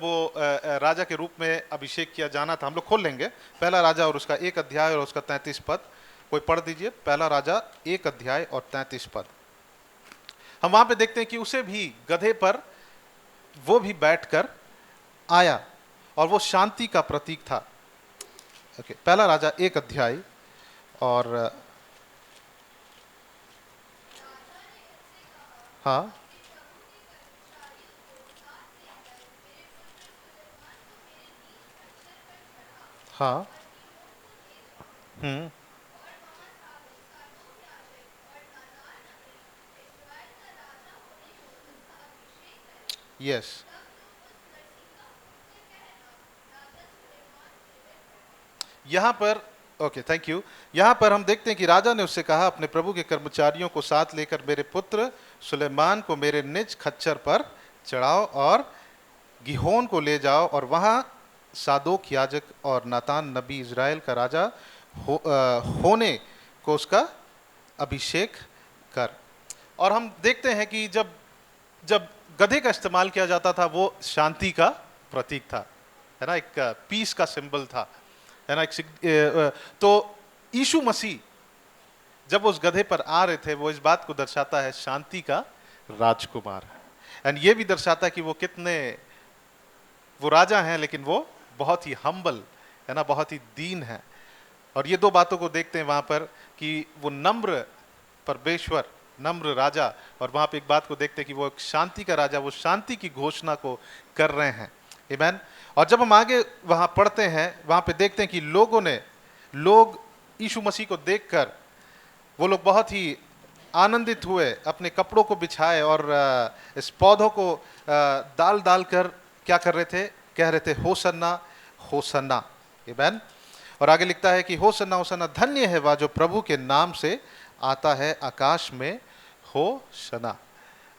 वो राजा के रूप में अभिषेक किया जाना था। हम लोग खोल लेंगे पहला राजा और उसका 1 अध्याय और उसका 33 पद। कोई पढ़ दीजिए, पहला राजा 1 अध्याय और 33 पद। हम वहां पे देखते हैं कि उसे भी गधे पर वो भी बैठकर आया और वो शांति का प्रतीक था। ओके, पहला राजा 1 अध्याय और हाँ हाँ यस, यहाँ पर ओके, थैंक यू। यहाँ पर हम देखते हैं कि राजा ने उससे कहा, अपने प्रभु के कर्मचारियों को साथ लेकर मेरे पुत्र सुलेमान को मेरे निज खच्चर पर चढ़ाओ और गिहोन को ले जाओ, और वहाँ सादोक याजक और नातान नबी इज़राइल का राजा होने को उसका अभिषेक कर। और हम देखते हैं कि जब गधे का इस्तेमाल किया जाता था वो शांति का प्रतीक था, है ना, एक पीस का सिंबल था, है ना। तो यीशु मसीह जब उस गधे पर आ रहे थे, वो इस बात को दर्शाता है शांति का राजकुमार, एंड ये भी दर्शाता है कि वो राजा हैं लेकिन वो बहुत ही हम्बल, है ना, बहुत ही दीन है। और ये दो बातों को देखते हैं वहां पर कि वो नम्र परमेश्वर, नम्र राजा, और वहां पे एक बात को देखते हैं कि वो एक शांति का राजा, वो शांति की घोषणा को कर रहे हैं। आमीन। और जब हम आगे वहां पढ़ते हैं, वहां पे देखते हैं कि लोग यीशु मसीह को देखकर वो लोग बहुत ही आनंदित हुए, अपने कपड़ों को बिछाए और इस पौधों को डाल कर क्या कर रहे थे? कह रहे थे, होसन्ना होसन्ना। आमीन। और आगे लिखता है कि होसन्ना होसन्ना, धन्य है वह जो प्रभु के नाम से आता है, आकाश में होसन्ना।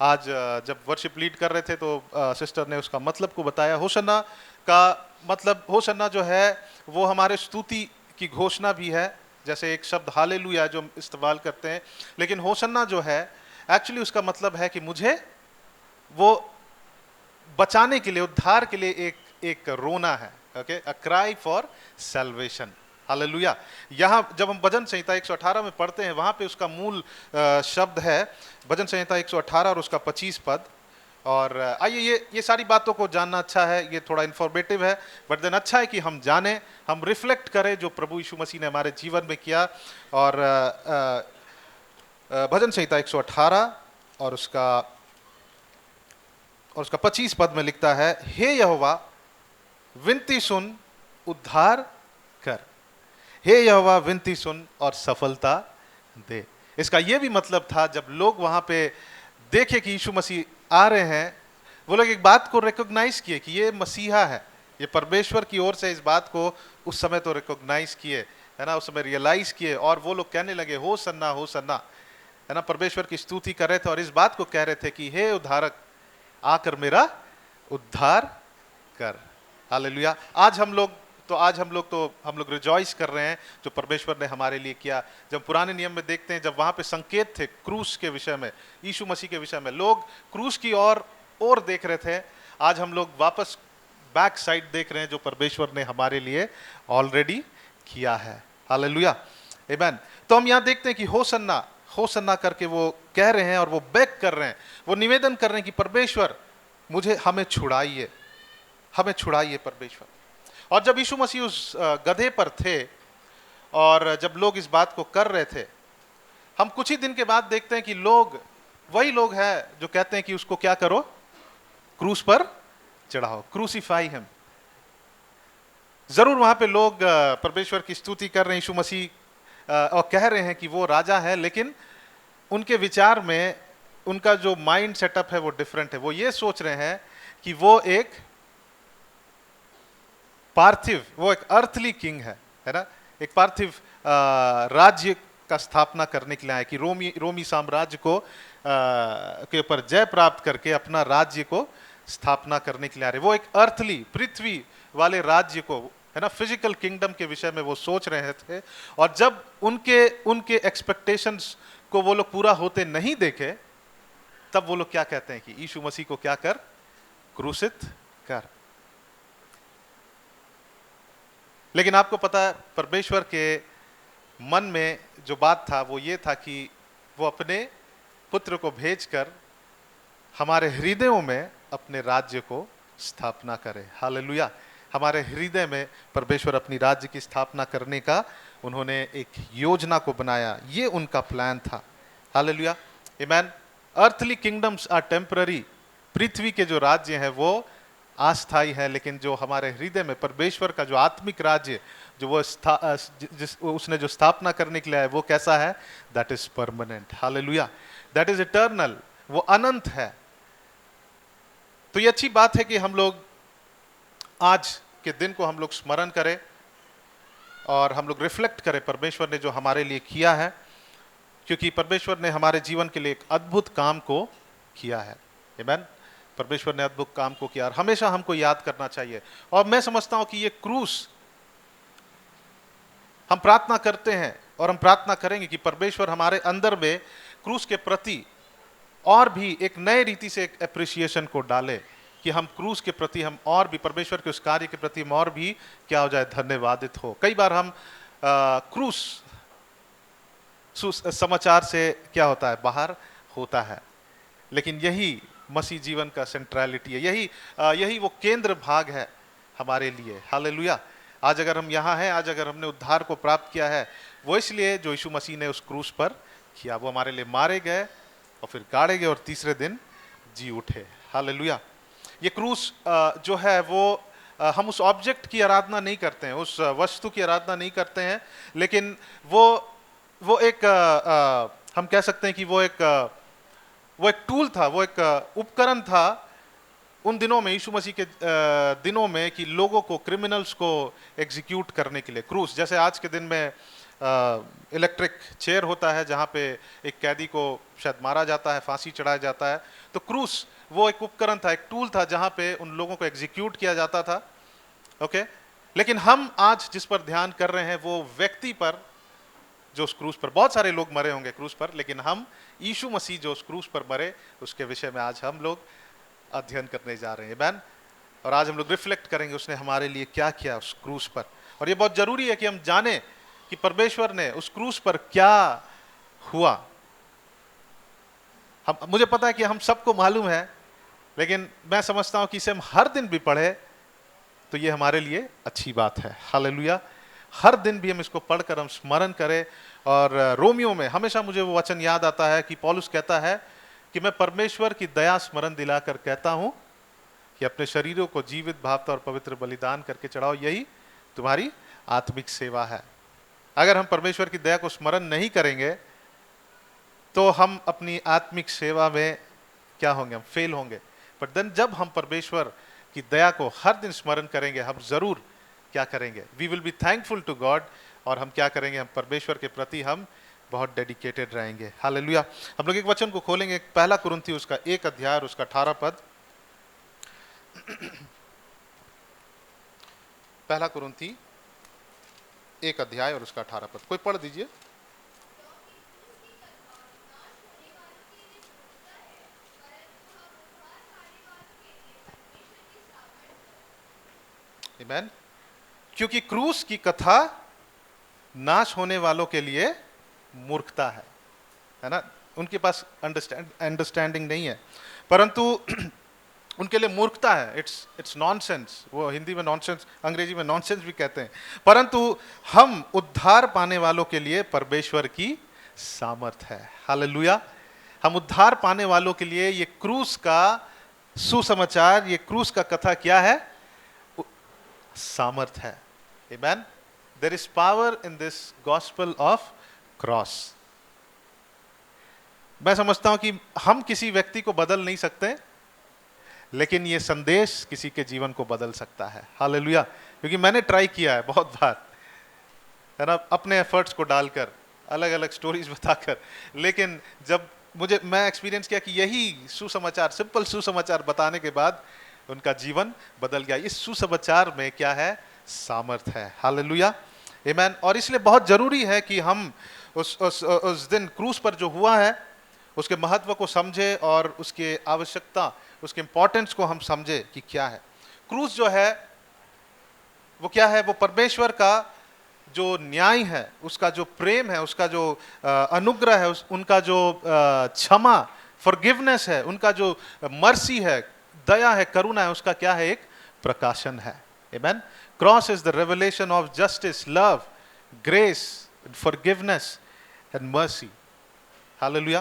आज जब वर्शिप लीड कर रहे थे तो सिस्टर ने उसका मतलब को बताया। होसन्ना का मतलब, होसन्ना जो है वो हमारे स्तुति की घोषणा भी है, जैसे एक शब्द हालेलुया जो हम इस्तेमाल करते हैं, लेकिन होसन्ना जो है एक्चुअली उसका मतलब है कि मुझे वो बचाने के लिए, उद्धार के लिए एक रोना है। Okay, a cry for salvation. Hallelujah. यहाँ जब हम भजन संहिता 118 में पढ़ते हैं, वहाँ पे उसका मूल शब्द है भजन संहिता 118 और उसका 25 पद। और आइए ये सारी बातों को जानना अच्छा है, ये थोड़ा इन्फॉर्मेटिव है, बट देन अच्छा है कि हम जानें, हम रिफ्लेक्ट करें जो प्रभु यीशु मसीह ने हमारे जीवन में किया। और भजन संहिता 118 और उसका 25 पद में लिखता है, हे यहोवा विनती सुन, उद्धार कर। हे यहोवा विनती सुन और सफलता दे। इसका यह भी मतलब था, जब लोग वहां पे देखे कि यीशु मसीह आ रहे हैं, वो लोग एक बात को रिकॉग्नाइज किए कि ये मसीहा है, ये परमेश्वर की ओर से, इस बात को उस समय तो रिकॉग्नाइज किए, है ना, उस समय रियलाइज किए, और वो लोग कहने लगे हो सन्ना, है ना, परमेश्वर की स्तुति कर रहे थे और इस बात को कह रहे थे कि हे उद्धारक, आकर मेरा उद्धार कर। हालेलुया। आज हम लोग रिजॉइस कर रहे हैं जो परमेश्वर ने हमारे लिए किया। जब पुराने नियम में देखते हैं, जब वहां पे संकेत थे क्रूस के विषय में, यीशु मसीह के विषय में, लोग क्रूस की ओर देख रहे थे। आज हम लोग वापस बैक साइड देख रहे हैं जो परमेश्वर ने हमारे लिए ऑलरेडी किया है। हालेलुया, आमीन। तो हम यहाँ देखते हैं कि होसन्ना करके वो कह रहे हैं और वो बेग कर रहे हैं, वो निवेदन कर रहे हैं कि परमेश्वर हमें छुड़ाइए परमेश्वर। और जब यीशु मसीह उस गधे पर थे और जब लोग इस बात को कर रहे थे, हम कुछ ही दिन के बाद देखते हैं कि वही लोग हैं जो कहते हैं कि उसको क्या करो, क्रूस पर चढ़ाओ, क्रूसीफाई हिम। जरूर वहां पे लोग परमेश्वर की स्तुति कर रहे हैं, यीशु मसीह और कह रहे हैं कि वो राजा है, लेकिन उनके विचार में, उनका जो माइंड सेटअप है वो डिफरेंट है। वो ये सोच रहे हैं कि वो एक अर्थली किंग है ना, एक पार्थिव राज्य का स्थापना करने के लिए आए, कि रोमी साम्राज्य के ऊपर जय प्राप्त करके अपना राज्य को स्थापना करने के लिए आ रहे। वो एक अर्थली, पृथ्वी वाले राज्य को, है ना, फिजिकल किंगडम के विषय में वो सोच रहे थे। और जब उनके एक्सपेक्टेशंस को वो लोग पूरा होते नहीं देखे, तब वो लोग क्या कहते हैं कि यीशु मसीह को क्या कर, क्रूसित कर। लेकिन आपको पता है, परमेश्वर के मन में जो बात था वो ये था कि वो अपने पुत्र को भेजकर हमारे हृदयों में अपने राज्य को स्थापना करे। हालेलुया। हमारे हृदय में परमेश्वर अपनी राज्य की स्थापना करने का उन्होंने एक योजना को बनाया, ये उनका प्लान था। हालेलुया, आमीन। अर्थली किंगडम्स आर टेम्पररी, पृथ्वी के जो राज्य हैं वो अस्थायी है, लेकिन जो हमारे हृदय में परमेश्वर का जो आत्मिक राज्य, जो वो उसने जो स्थापना करने के लिए है, वो कैसा है, that is permanent. Hallelujah, that is eternal, वो अनंत है। तो ये अच्छी बात है कि हम लोग आज के दिन को हम लोग स्मरण करें और हम लोग रिफ्लेक्ट करें परमेश्वर ने जो हमारे लिए किया है, क्योंकि परमेश्वर ने हमारे जीवन के लिए एक अद्भुत काम को किया है। आमीन। परमेश्वर ने अद्भुत काम को किया और हमेशा हमको याद करना चाहिए। और मैं समझता हूं कि ये क्रूस, हम प्रार्थना करते हैं और हम प्रार्थना करेंगे कि परमेश्वर हमारे अंदर में क्रूस के प्रति और भी एक नए रीति से एक एप्रिसिएशन को डाले, कि हम क्रूस के प्रति हम और भी, परमेश्वर के उस कार्य के प्रति हम और भी क्या हो जाए, धन्यवादित हो। कई बार हम क्रूस समाचार से क्या होता है, बाहर होता है, लेकिन यही मसीह जीवन का सेंट्रलिटी है, यही वो केंद्र भाग है हमारे लिए। हालेलुया। आज अगर हम यहाँ हैं, आज अगर हमने उद्धार को प्राप्त किया है, वो इसलिए जो यीशु मसीह ने उस क्रूस पर किया। वो हमारे लिए मारे गए और फिर गाड़े गए और तीसरे दिन जी उठे। हालेलुया। ये क्रूस जो है वो हम उस ऑब्जेक्ट की आराधना नहीं करते हैं, उस वस्तु की आराधना नहीं करते हैं, लेकिन वो एक हम कह सकते हैं कि वो एक टूल था, वो एक उपकरण था उन दिनों में, यीशु मसीह के दिनों में, कि लोगों को, क्रिमिनल्स को एग्जीक्यूट करने के लिए। क्रूस जैसे आज के दिन में इलेक्ट्रिक चेयर होता है जहाँ पे एक कैदी को शायद मारा जाता है, फांसी चढ़ाया जाता है, तो क्रूस वो एक उपकरण था, एक टूल था जहाँ पे उन लोगों को एग्जीक्यूट किया जाता था। ओके, लेकिन हम आज जिस पर ध्यान कर रहे हैं वो व्यक्ति पर, जो उस क्रूस पर, बहुत सारे लोग मरे होंगे क्रूस पर, लेकिन हम यीशु मसीह जो उस क्रूस पर मरे, उसके विषय में आज हम लोग अध्ययन करने जा रहे हैं। आमीन। और आज हम लोग रिफ्लेक्ट करेंगे उसने हमारे लिए क्या किया उस क्रूस पर। और ये बहुत जरूरी है कि हम जाने कि परमेश्वर ने उस क्रूस पर क्या हुआ। मुझे पता है कि हम सबको मालूम है, लेकिन मैं समझता हूं कि इसे हम हर दिन भी पढ़े तो ये हमारे लिए अच्छी बात है। हालेलुया। हर दिन भी हम इसको पढ़कर हम स्मरण करें। और रोमियो में हमेशा मुझे वो वचन याद आता है कि पौलुस कहता है कि मैं परमेश्वर की दया स्मरण दिलाकर कहता हूं कि अपने शरीरों को जीवित, भावता और पवित्र बलिदान करके चढ़ाओ, यही तुम्हारी आत्मिक सेवा है। अगर हम परमेश्वर की दया को स्मरण नहीं करेंगे तो हम अपनी आत्मिक सेवा में क्या होंगे, हम फेल होंगे। पर देन जब हम परमेश्वर की दया को हर दिन स्मरण करेंगे, हम जरूर क्या करेंगे, we will be thankful to God. और हम क्या करेंगे, हम परमेश्वर के प्रति हम बहुत डेडिकेटेड रहेंगे। हालेलुया। हम लोग एक वचन को खोलेंगे, पहला कुरिन्थी उसका 1 अध्याय और उसका 18 पद। पहला कुरिन्थी 1 अध्याय और उसका 18 पद, कोई पढ़ दीजिए। आमीन। क्योंकि क्रूस की कथा नाश होने वालों के लिए मूर्खता है ना, उनके पास अंडरस्टैंडिंग नहीं है, परंतु उनके लिए मूर्खता है। It's nonsense. वो हिंदी में नॉनसेंस, अंग्रेजी में नॉनसेंस भी कहते हैं। परंतु हम उद्धार पाने वालों के लिए परमेश्वर की सामर्थ है। हालेलुया। हम उद्धार पाने वालों के लिए ये क्रूस का सुसमाचार, ये क्रूस का कथा क्या है, सामर्थ है। आमीन। There is power in this gospel of cross. मैं समझता हूं कि हम किसी व्यक्ति को बदल नहीं सकते, लेकिन ये संदेश किसी के जीवन को बदल सकता है। हालेलुया। क्योंकि मैंने ट्राई किया है बहुत बार, है ना, अपने एफर्ट्स को डालकर, अलग अलग स्टोरीज बताकर, लेकिन जब मैं एक्सपीरियंस किया कि यही सुसमाचार, सिंपल सुसमाचार बताने के बाद उनका जीवन बदल गया। इस सुसमाचार में क्या है, सामर्थ है। हालेलुया। आमीन। और इसलिए बहुत जरूरी है कि हम उस दिन क्रूस पर जो हुआ है उसके महत्व को समझे और उसके आवश्यकता, उसके इंपॉर्टेंस को हम समझे कि क्या है। क्रूस जो है वो क्या है, वो परमेश्वर का जो न्याय है, उसका जो प्रेम है, उसका जो अनुग्रह है, उनका जो क्षमा, फॉरगिवनेस है, उनका जो मर्सी है, दया है, करुणा है, उसका क्या है, एक प्रकाशन है। आमीन। Cross is the revelation of justice, love, grace, forgiveness and mercy. Hallelujah.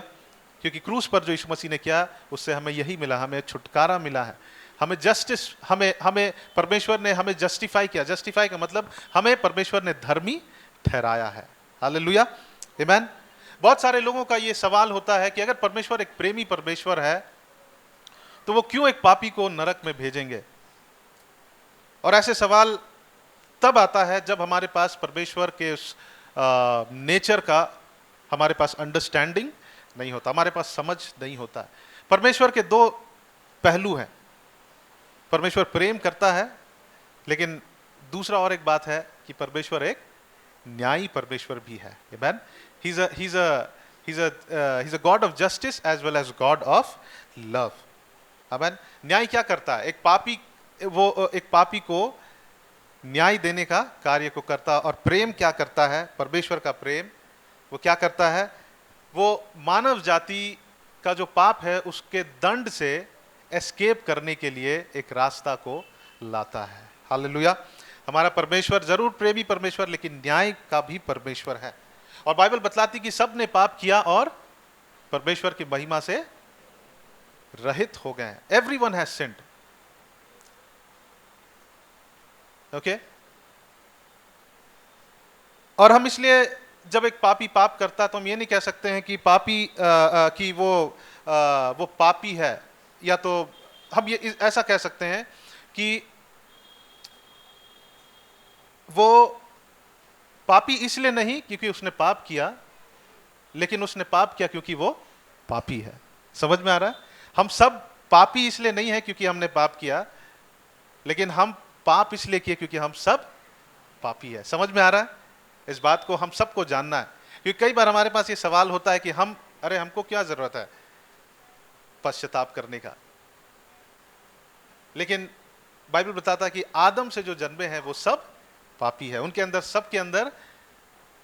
क्योंकि क्रूस पर जो यीशु मसीह ने किया, उससे हमें यही मिला, हमें छुटकारा मिला है, हमें जस्टिस, हमें परमेश्वर ने हमें जस्टिफाई किया। जस्टिफाई का मतलब हमें परमेश्वर ने धर्मी ठहराया है। हालेलुया। आमीन। बहुत सारे लोगों का ये सवाल होता है कि अगर परमेश्वर एक प्रेमी परमेश्वर है तो वो क्यों एक पापी को नरक में भेजेंगे। और ऐसे सवाल तब आता है जब हमारे पास परमेश्वर के उस नेचर का हमारे पास अंडरस्टैंडिंग नहीं होता, हमारे पास समझ नहीं होता। परमेश्वर के दो पहलू हैं। परमेश्वर प्रेम करता है, लेकिन दूसरा और एक बात है कि परमेश्वर एक न्यायी परमेश्वर भी है। आमीन। he's a God of justice as well as God of love। आमीन। न्याय क्या करता है, एक पापी को न्याय देने का कार्य को करता। और प्रेम क्या करता है, परमेश्वर का प्रेम वो क्या करता है, वो मानव जाति का जो पाप है उसके दंड से एस्केप करने के लिए एक रास्ता को लाता है। हालेलुया। हमारा परमेश्वर जरूर प्रेमी परमेश्वर, लेकिन न्याय का भी परमेश्वर है। और बाइबल बतलाती कि सब ने पाप किया और परमेश्वर की महिमा से रहित हो गए हैं। Everyone has sinned. ओके। और हम इसलिए जब एक पापी पाप करता है तो हम ये नहीं कह सकते हैं कि पापी कि वो पापी है, या तो हम ये ऐसा कह सकते हैं कि वो पापी इसलिए नहीं क्योंकि उसने पाप किया, लेकिन उसने पाप किया क्योंकि वो पापी है। समझ में आ रहा है? हम सब पापी इसलिए नहीं है क्योंकि हमने पाप किया, लेकिन हम पाप इसलिए किए क्योंकि हम सब पापी है। समझ में आ रहा है? इस बात को हम सबको जानना है, क्योंकि कई बार हमारे पास ये सवाल होता है कि हमको क्या जरूरत है पश्चाताप करने का। लेकिन बाइबल बताता है कि आदम से जो जन्मे हैं वो सब पापी है, उनके अंदर, सबके अंदर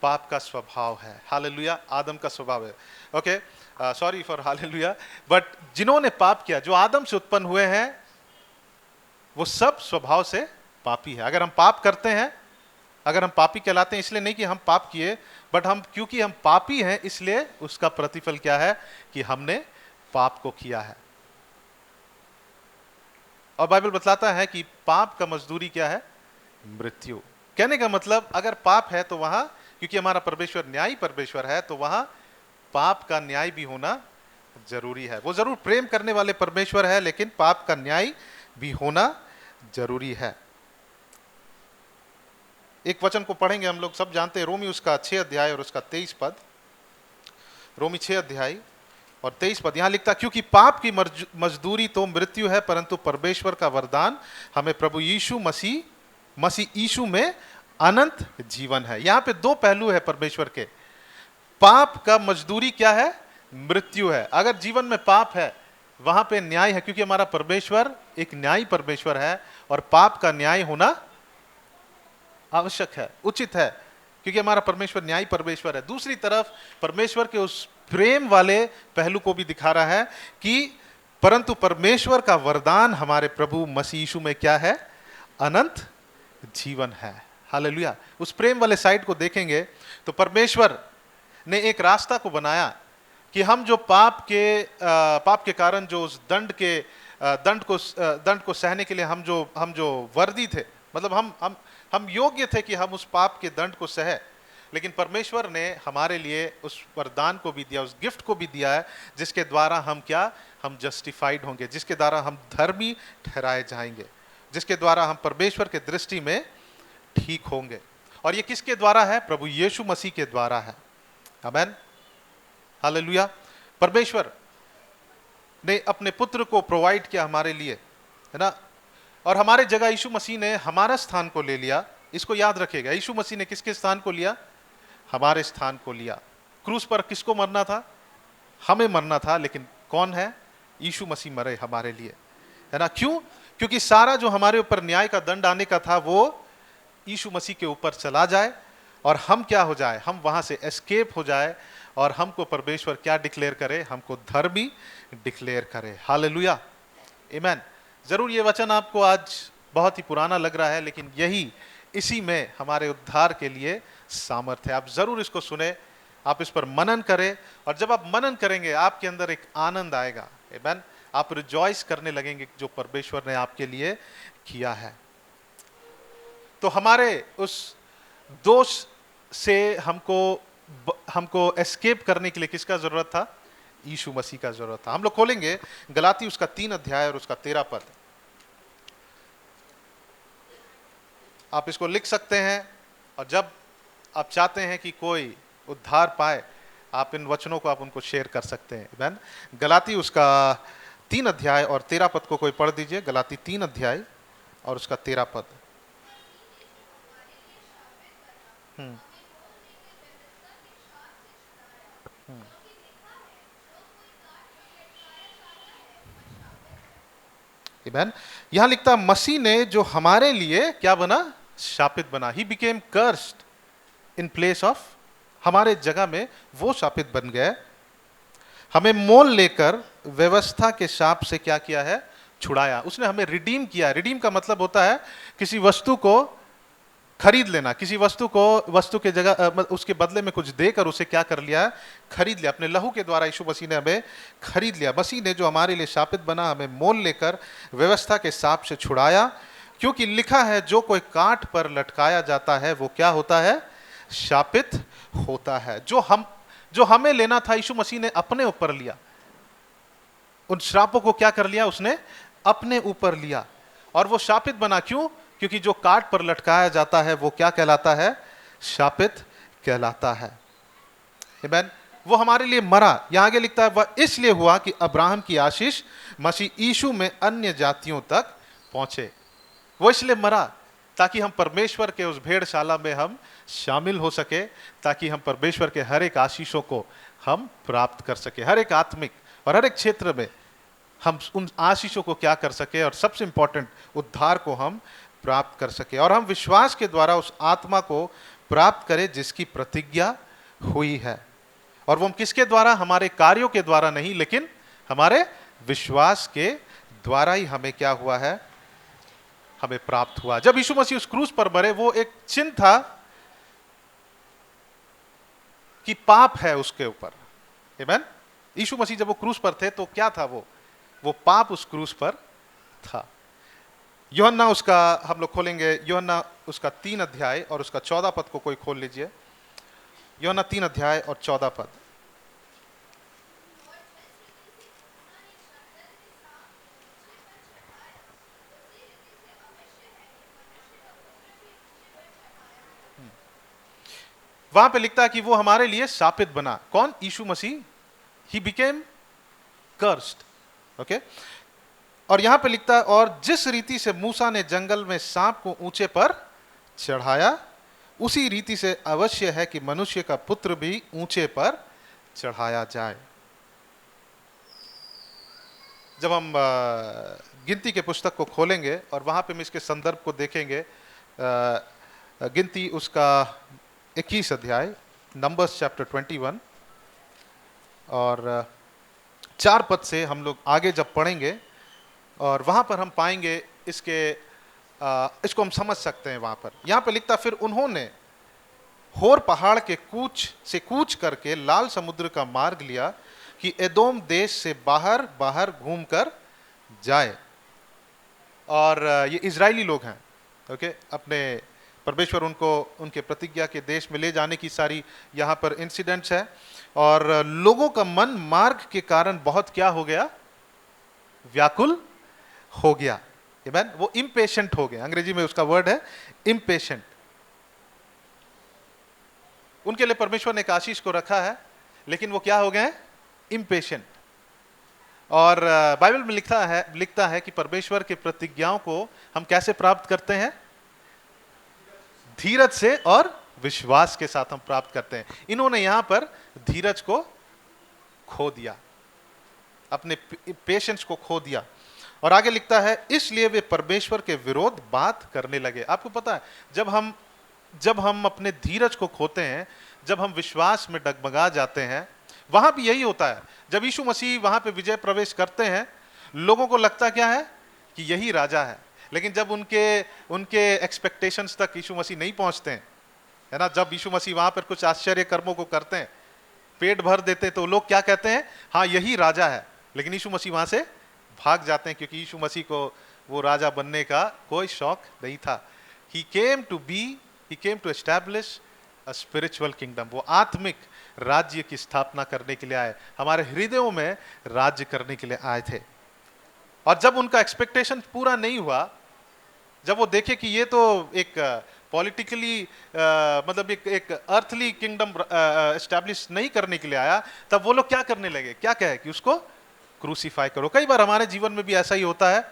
पाप का स्वभाव है। हालेलुया। आदम का स्वभाव है। Okay, sorry for hallelujah, but जिन्होंने पाप किया, जो आदम से उत्पन्न हुए हैं, वो सब स्वभाव से पापी है। अगर हम पाप करते हैं, अगर हम पापी कहलाते हैं इसलिए नहीं कि हम पाप किए, बट हम क्योंकि हम पापी हैं इसलिए उसका प्रतिफल क्या है कि हमने पाप को किया है। और बाइबल बतलाता है कि पाप का मजदूरी क्या है? मृत्यु। कहने का मतलब अगर पाप है तो वहां, क्योंकि हमारा परमेश्वर न्यायी परमेश्वर है, तो वहां पाप का न्याय भी होना जरूरी है। वो जरूर प्रेम करने वाले परमेश्वर है, लेकिन पाप का न्याय भी होना जरूरी है। एक वचन को पढ़ेंगे, हम लोग सब जानते हैं, रोमी उसका 6 अध्याय और उसका 23 पद। रोमी 6 अध्याय और 23 पद। यहां लिखता, क्योंकि पाप की मजदूरी तो मृत्यु है, परंतु परमेश्वर का वरदान हमें प्रभु यीशु मसीह यीशु में अनंत जीवन है। यहां पे दो पहलू है परमेश्वर के। पाप का मजदूरी क्या है? मृत्यु है। अगर जीवन में पाप है वहां पे न्याय है, क्योंकि हमारा परमेश्वर एक न्यायी परमेश्वर है और पाप का न्याय होना आवश्यक है, उचित है, क्योंकि हमारा परमेश्वर न्यायी परमेश्वर है। दूसरी तरफ परमेश्वर के उस प्रेम वाले पहलू को भी दिखा रहा है कि परंतु परमेश्वर का वरदान हमारे प्रभु मसीह यीशु में क्या है? अनंत जीवन है। हालेलुया। उस प्रेम वाले साइड को देखेंगे तो परमेश्वर ने एक रास्ता को बनाया कि हम जो पाप के कारण जो उस दंड को सहने के लिए हम जो वर्दी थे, मतलब हम योग्य थे कि हम उस पाप के दंड को सहे, लेकिन परमेश्वर ने हमारे लिए उस वरदान को भी दिया, उस गिफ्ट को भी दिया है, जिसके द्वारा हम जस्टिफाइड होंगे, जिसके द्वारा हम धर्मी ठहराए जाएंगे, जिसके द्वारा हम परमेश्वर के दृष्टि में ठीक होंगे। और ये किसके द्वारा है? प्रभु यीशु मसीह के द्वारा है। आमेन, हालेलुया। परमेश्वर ने अपने पुत्र को प्रोवाइड किया हमारे लिए, है ना, और हमारे जगह यीशु मसीह ने हमारा स्थान को ले लिया। इसको याद रखिएगा, यीशु मसीह ने किसके स्थान को लिया? हमारे स्थान को लिया। क्रूस पर किसको मरना था? हमें मरना था, लेकिन कौन है? यीशु मसीह मरे हमारे लिए, है ना। क्यों? क्योंकि सारा जो हमारे ऊपर न्याय का दंड आने का था वो यीशु मसीह के ऊपर चला जाए और हम क्या हो जाए? हम वहां से एस्केप हो जाए और हमको परमेश्वर क्या डिक्लेयर करे? हमको धर्मी डिक्लेयर करे। हालेलुया, आमेन। जरूर ये वचन आपको आज बहुत ही पुराना लग रहा है, लेकिन इसी में हमारे उद्धार के लिए सामर्थ्य है। आप जरूर इसको सुने, आप इस पर मनन करें, और जब आप मनन करेंगे आपके अंदर एक आनंद आएगा। आमेन। आप रिजॉइस करने लगेंगे जो परमेश्वर ने आपके लिए किया है। तो हमारे उस दोष से हमको एस्केप करने के लिए किसका जरूरत था? यीशु मसीह का जरूरत था। हम लोग खोलेंगे गलाती उसका 3 अध्याय और उसका 13 पद। आप इसको लिख सकते हैं, और जब आप चाहते हैं कि कोई उद्धार पाए, आप इन वचनों को आप उनको शेयर कर सकते हैं। आमेन। गलाती उसका 3 अध्याय और 13 पद को कोई पढ़ दीजिए। गलाती 3 अध्याय और उसका 13 पद। आमेन। यहां लिखता, मसीह ने जो हमारे लिए क्या बना? शापित बना। ही became cursed in place of, हमारे जगह में वो शापित बन गए। हमें मोल लेकर व्यवस्था के शाप से क्या किया है? छुड़ाया। उसने हमें रिडीम किया। रिडीम का मतलब होता है किसी वस्तु को खरीद लेना, किसी वस्तु के जगह उसके बदले में कुछ देकर उसे क्या कर लिया? खरीद लिया। अपने लहू के द्वारा यीशु मसीह ने हमें खरीद लिया। मसीह ने जो हमारे लिए शापित बना, हमें मोल लेकर व्यवस्था के शाप से छुड़ाया, क्योंकि लिखा है, जो कोई कांट पर लटकाया जाता है वो क्या होता है? शापित होता है। जो हमें लेना था यीशु मसीह ने अपने ऊपर लिया। उन श्रापों को क्या कर लिया? उसने अपने ऊपर लिया, और वो शापित बना। क्यों? क्योंकि जो काट पर लटकाया जाता है वो क्या कहलाता है? शापित कहलाता है। आमेन। वो हमारे लिए मरा। यहां आगे लिखता है, वह इसलिए हुआ कि अब्राहम की आशीष मसीह यीशु में अन्य जातियों तक पहुंचे। वो इसलिए मरा ताकि हम परमेश्वर के उस भेड़शाला में हम शामिल हो सके, ताकि हम परमेश्वर के हर एक आशीषों को हम प्राप्त कर सके। हर एक आत्मिक और हर एक क्षेत्र में हम उन आशीषों को क्या कर सके, और सबसे इंपॉर्टेंट उद्धार को हम प्राप्त कर सके, और हम विश्वास के द्वारा उस आत्मा को प्राप्त करें जिसकी प्रतिज्ञा हुई है। और वो हम किसके द्वारा? हमारे कार्यों के द्वारा नहीं, लेकिन हमारे विश्वास के द्वारा ही हमें क्या हुआ है? हमें प्राप्त हुआ। जब यीशु मसीह उस क्रूस पर मरे, वो एक चिन्ह था कि पाप है उसके ऊपर। आमीन। यीशु मसीह जब वो क्रूस पर थे तो क्या था? वो पाप उस क्रूस पर था। यूहन्ना उसका हम लोग खोलेंगे, यूहन्ना उसका 3 अध्याय और उसका 14 पद को कोई खोल लीजिए। यूहन्ना 3 अध्याय और 14 पद। वहां पे लिखता है कि वो हमारे लिए शापित बना। कौन? यीशु मसीह। He became cursed. ओके। और यहां पे लिखता है, और जिस रीति से मूसा ने जंगल में सांप को ऊंचे पर चढ़ाया, उसी रीति से अवश्य है कि मनुष्य का पुत्र भी ऊंचे पर चढ़ाया जाए। जब हम गिनती के पुस्तक को खोलेंगे और वहां पे हम इसके संदर्भ को देखेंगे, गिनती उसका 21 अध्याय, नंबर्स चैप्टर 21, और 4 पद से हम लोग आगे जब पढ़ेंगे और वहां पर हम पाएंगे इसको हम समझ सकते हैं। वहां पर यहां पे लिखता, फिर उन्होंने होर पहाड़ के कूच करके लाल समुद्र का मार्ग लिया कि एदोम देश से बाहर बाहर घूम कर जाए। और ये इजरायली लोग हैं। ओके। अपने परमेश्वर उनको उनके प्रतिज्ञा के देश में ले जाने की सारी यहाँ पर इंसिडेंट्स है। और लोगों का मन मार्ग के कारण बहुत क्या हो गया? व्याकुल हो गया। आमीन। वो इम्पेशेंट हो गए। अंग्रेजी में उसका वर्ड है इम्पेशेंट। उनके लिए परमेश्वर ने एक आशीष को रखा है, लेकिन वो क्या हो गए? इम्पेशेंट। और बाइबल में लिखता है कि परमेश्वर के प्रतिज्ञाओं को हम कैसे प्राप्त करते हैं? धीरज से और विश्वास के साथ हम प्राप्त करते हैं। इन्होंने यहां पर धीरज को खो दिया, अपने पेशेंस को खो दिया। और आगे लिखता है, इसलिए वे परमेश्वर के विरोध बात करने लगे। आपको पता है, जब हम अपने धीरज को खोते हैं, जब हम विश्वास में डगमगा जाते हैं, वहां भी यही होता है। जब यीशु मसीह वहां पे विजय प्रवेश करते हैं, लोगों को लगता क्या है? कि यही राजा है। लेकिन जब उनके एक्सपेक्टेशंस तक यीशु मसीह नहीं पहुंचते हैं, है ना, जब यीशु मसीह वहां पर कुछ आश्चर्य कर्मों को करते हैं, पेट भर देते हैं, तो लोग क्या कहते हैं? हाँ, यही राजा है। लेकिन यीशु मसीह वहां से भाग जाते हैं, क्योंकि यीशु मसीह को वो राजा बनने का कोई शौक नहीं था। He came to establish a spiritual kingdom. वो आत्मिक राज्य की स्थापना करने के लिए आए, हमारे हृदयों में राज्य करने के लिए आए थे। और जब उनका एक्सपेक्टेशन पूरा नहीं हुआ, जब वो देखे कि ये तो एक पॉलिटिकली मतलब एक अर्थली किंगडम एस्टैब्लिश नहीं करने के लिए आया, तब वो लोग क्या करने लगे? क्या कहे? कि उसको क्रूसीफाई करो। कई बार हमारे जीवन में भी ऐसा ही होता है।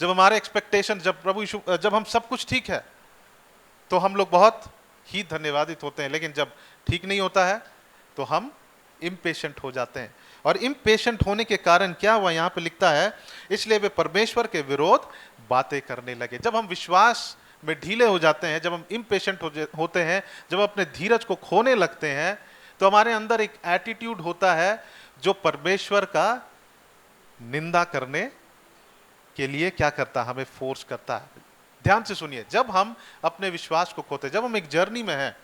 जब हमारे एक्सपेक्टेशन, जब हम सब कुछ ठीक है, तो हम लोग बहुत ही धन्यवादित होते हैं। लेकिन जब ठीक नहीं होता है तो हम इम्पेशेंट हो जाते हैं। और इम्पेशेंट होने के कारण क्या हुआ? यहाँ पे लिखता है, इसलिए वे परमेश्वर के विरोध बातें करने लगे। जब हम विश्वास में ढीले हो जाते हैं, जब हम इम्पेशेंट होते हैं, जब अपने धीरज को खोने लगते हैं, तो हमारे अंदर एक एटीट्यूड होता है जो परमेश्वर का निंदा करने के लिए क्या करता है? हमें फोर्स करता है। ध्यान से सुनिए, जब हम अपने विश्वास को खोते, जब हम एक जर्नी में हैं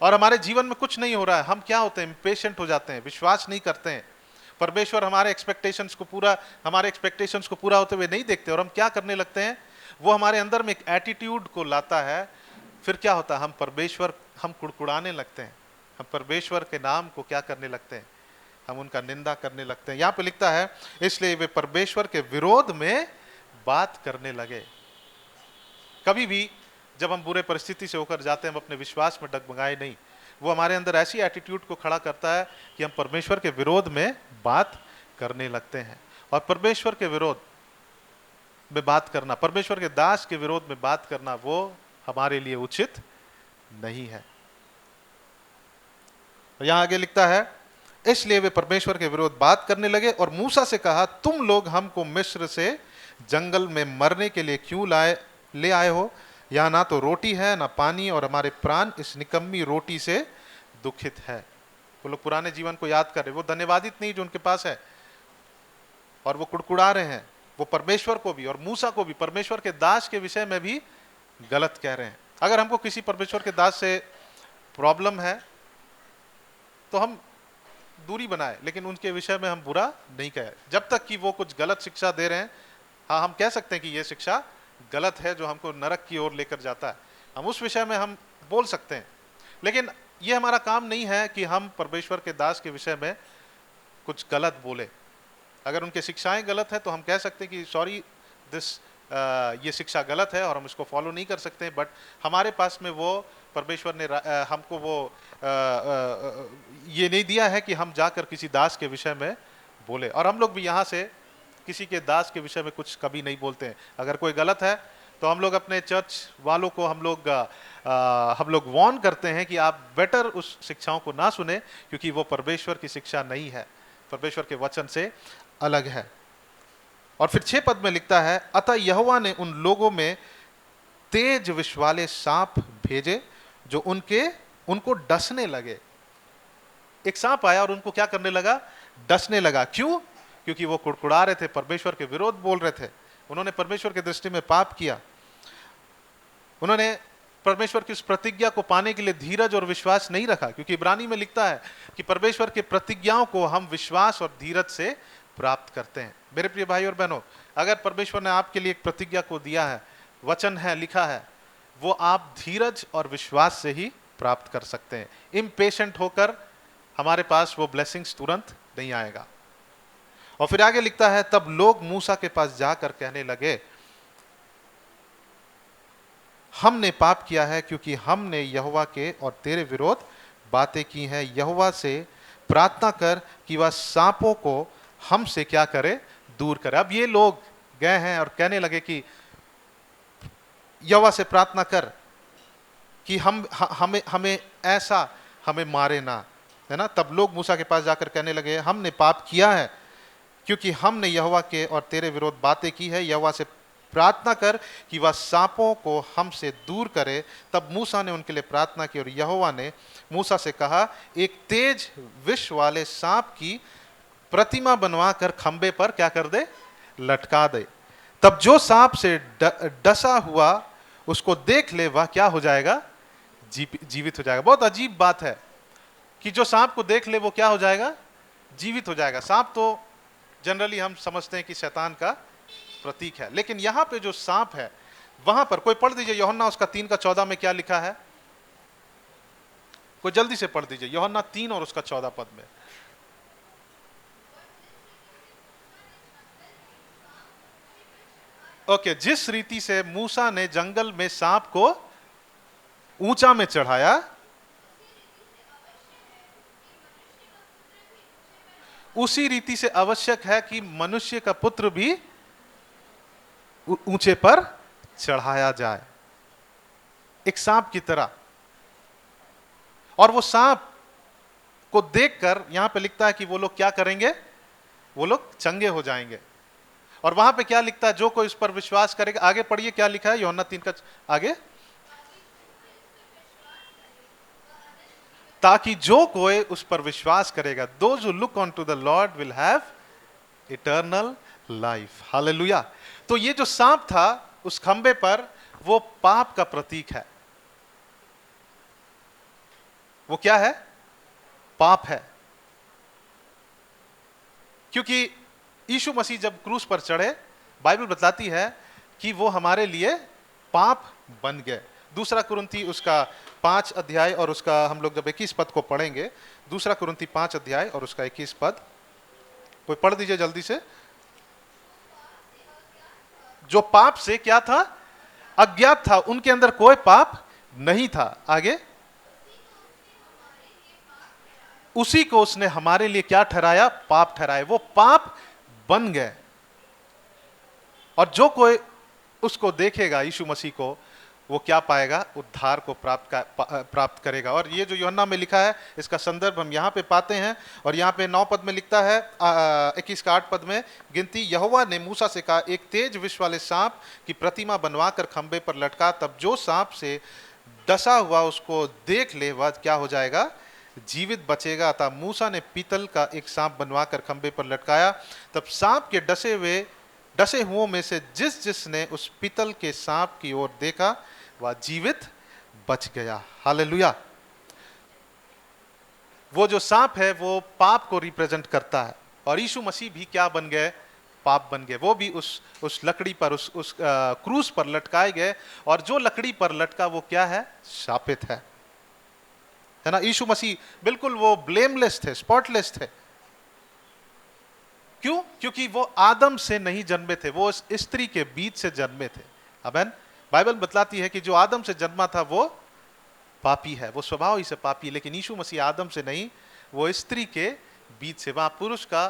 और हमारे जीवन में कुछ नहीं हो रहा है, हम क्या होते हैं? इम्पेशेंट हो जाते हैं, विश्वास नहीं करते हैं। परमेश्वर हमारे एक्सपेक्टेशंस को पूरा होते हुए नहीं देखते, और हम क्या करने लगते हैं? वो हमारे अंदर में एक एटीट्यूड को लाता है। फिर क्या होता है? हम कुड़कुड़ाने लगते हैं, हम परमेश्वर के नाम को क्या करने लगते हैं? हम उनका निंदा करने लगते हैं। यहाँ पे लिखता है, इसलिए वे परमेश्वर के विरोध में बात करने लगे। कभी भी जब हम बुरे परिस्थिति से होकर जाते हैं, हम अपने विश्वास में डगमगाए नहीं। वो हमारे अंदर ऐसी एटीट्यूड को खड़ा करता है कि हम परमेश्वर के विरोध में बात करने लगते हैं। और परमेश्वर के विरोध में बात करना, परमेश्वर के दास के विरोध में बात करना, वो हमारे लिए उचित नहीं है। यहां आगे लिखता है, इसलिए वे परमेश्वर के विरोध बात करने लगे और मूसा से कहा, तुम लोग हमको मिस्र से जंगल में मरने के लिए क्यों ले आए हो? यहाँ ना तो रोटी है ना पानी, और हमारे प्राण इस निकम्मी रोटी से दुखित है। वो लोग पुराने जीवन को याद कर रहे, वो धन्यवादित नहीं जो उनके पास है, और वो कुड़कुड़ा रहे हैं। वो परमेश्वर को भी और मूसा को भी, परमेश्वर के दास के विषय में भी गलत कह रहे हैं। अगर हमको किसी परमेश्वर के दास से प्रॉब्लम है, तो हम दूरी बनाए, लेकिन उनके विषय में हम बुरा नहीं कहे जब तक कि वो कुछ गलत शिक्षा दे रहे हैं। हाँ, हम कह सकते हैं कि ये शिक्षा गलत है जो हमको नरक की ओर लेकर जाता है, हम उस विषय में हम बोल सकते हैं। लेकिन ये हमारा काम नहीं है कि हम परमेश्वर के दास के विषय में कुछ गलत बोले। अगर उनके शिक्षाएं गलत है तो हम कह सकते हैं कि सॉरी दिस, ये शिक्षा गलत है और हम इसको फॉलो नहीं कर सकते। बट हमारे पास में वो परमेश्वर ने हमको वो ये नहीं दिया है कि हम जाकर किसी दास के विषय में बोले। और हम लोग भी यहाँ से किसी के दास के विषय में कुछ कभी नहीं बोलते हैं। अगर कोई गलत है तो हम लोग अपने चर्च वालों को हम लोग वार्न करते हैं कि आप बेटर उस शिक्षाओं को ना सुने, क्योंकि वो परमेश्वर की शिक्षा नहीं है, परमेश्वर के वचन से अलग है। और फिर 6 पद में लिखता है, अतः यहोवा ने उन लोगों में तेज विष वाले सांप भेजे जो उनको डसने लगे। एक सांप आया और उनको क्या करने लगा? डसने लगा। क्यों? क्योंकि वो कुड़कुड़ा रहे थे, परमेश्वर के विरोध बोल रहे थे, उन्होंने परमेश्वर की दृष्टि में पाप किया। उन्होंने परमेश्वर की उस प्रतिज्ञा को पाने के लिए धीरज और विश्वास नहीं रखा, क्योंकि इब्रानी में लिखता है कि परमेश्वर के प्रतिज्ञाओं को हम विश्वास और धीरज से प्राप्त करते हैं। मेरे प्रिय भाई और बहनों, अगर परमेश्वर ने आपके लिए एक प्रतिज्ञा को दिया है, वचन है, लिखा है, वो आप धीरज और विश्वास से ही प्राप्त कर सकते हैं। इम्पेशेंट होकर हमारे पास वो ब्लेसिंग्स तुरंत नहीं आएगा। और फिर आगे लिखता है, तब लोग मूसा के पास जाकर कहने लगे, हमने पाप किया है क्योंकि हमने यहोवा के और तेरे विरोध बातें की हैं। यहोवा से प्रार्थना कर कि वह सांपों को हमसे क्या करे? दूर करे। अब ये लोग गए हैं और कहने लगे कि यहोवा से प्रार्थना कर कि हमें मारे ना, है ना। तब लोग मूसा के पास जाकर कहने लगे, हमने पाप किया है क्योंकि हमने यहोवा के और तेरे विरोध बातें की है। यहोवा से प्रार्थना कर कि वह सांपों को हमसे दूर करे। तब मूसा ने उनके लिए प्रार्थना की और यहोवा ने मूसा से कहा, एक तेज विष वाले सांप की प्रतिमा बनवा कर खंबे पर क्या कर दे? लटका दे। तब जो सांप से डसा हुआ उसको देख ले, वह क्या हो जाएगा? जीवित हो जाएगा। बहुत अजीब बात है कि जो सांप को देख ले वो क्या हो जाएगा? जीवित हो जाएगा। सांप तो जनरली हम समझते हैं कि शैतान का प्रतीक है, लेकिन यहां पे जो सांप है वहां पर, कोई पढ़ दीजिए यूहन्ना उसका 3:14 में क्या लिखा है? कोई जल्दी से पढ़ दीजिए यूहन्ना 3 और उसका 14 पद में। ओके, जिस रीति से मूसा ने जंगल में सांप को ऊंचा में चढ़ाया, उसी रीति से आवश्यक है कि मनुष्य का पुत्र भी ऊंचे पर चढ़ाया जाए, एक सांप की तरह। और वो सांप को देखकर यहां पे लिखता है कि वो लोग क्या करेंगे? वो लोग चंगे हो जाएंगे। और वहां पे क्या लिखता है? जो कोई इस पर विश्वास करेगा। आगे पढ़िए क्या लिखा है यूहन्ना 3 का आगे, ताकि जो कोई उस पर विश्वास करेगा, those who look unto the Lord will have eternal life. Hallelujah. तो ये जो सांप था उस खंबे पर, वो पाप का प्रतीक है। वो क्या है? पाप है। क्योंकि यीशु मसीह जब क्रूस पर चढ़े, बाइबल बताती है कि वो हमारे लिए पाप बन गए। 2 कुरिन्थी उसका 5 अध्याय और उसका, हम लोग जब 21 पद को पढ़ेंगे, 2 कुरिन्थी 5 अध्याय और उसका 21 पद, कोई पढ़ दीजिए जल्दी से। जो पाप से क्या था? अज्ञात था, उनके अंदर कोई पाप नहीं था। आगे, उसी को उसने हमारे लिए क्या ठहराया? पाप ठहराया। वो पाप बन गए। और जो कोई उसको देखेगा, यीशु मसीह को, वो क्या पाएगा? उद्धार को प्राप्त करेगा। और ये जो यूहन्ना में लिखा है, इसका संदर्भ हम यहाँ पे पाते हैं। और यहाँ पे 9 पद में लिखता है, 21 का 8 पद में गिनती, यहोवा ने मूसा से कहा, एक तेज विष वाले सांप की प्रतिमा बनवा कर खंबे पर लटका। तब जो सांप से डसा हुआ उसको देख ले, वह क्या हो जाएगा? जीवित बचेगा। अतः मूसा ने पीतल का एक सांप बनवा कर खंबे पर लटकाया। तब सांप के डसे हुओं में से जिसने उस पीतल के सांप की ओर देखा, वह जीवित बच गया। हालेलुया। वो जो सांप है वो पाप को रिप्रेजेंट करता है, और यीशु मसीह भी क्या बन गए? पाप बन गए। वो भी उस लकड़ी पर, उस क्रूस पर लटकाए गए, और जो लकड़ी पर लटका वो क्या है? शापित है ना। यीशु मसीह बिल्कुल वो ब्लेमलेस थे, स्पॉटलेस थे। क्यों? क्योंकि वो आदम से नहीं जन्मे थे, वो स्त्री के बीच से जन्मे थे। आमीन। बाइबल बतलाती है कि जो आदम से जन्मा था वो पापी है, वो स्वभाव ही से पापी है, लेकिन यीशु मसीह आदम से नहीं, वो स्त्री के बीच से, वहां पुरुष का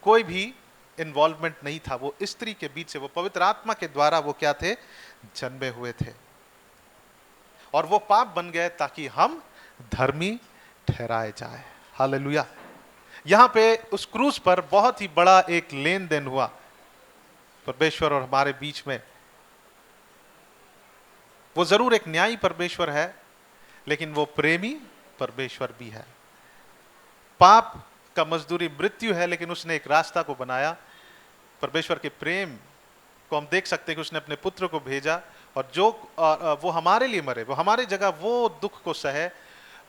कोई भी इन्वॉल्वमेंट नहीं था, वो स्त्री के बीच से, वो पवित्र आत्मा के द्वारा वो क्या थे? जन्मे हुए थे। और वो पाप बन गए ताकि हम धर्मी ठहराए जाए। हालेलुया। यहां पे उस क्रूस पर बहुत ही बड़ा एक लेन देन हुआ परमेश्वर और हमारे बीच में। वो जरूर एक न्यायी परमेश्वर है, लेकिन वो प्रेमी परमेश्वर भी है। पाप का मजदूरी मृत्यु है, लेकिन उसने एक रास्ता को बनाया। परमेश्वर के प्रेम को हम देख सकते हैं कि उसने अपने पुत्र को भेजा, और जो वो हमारे लिए मरे, वो हमारे जगह वो दुख को सहे,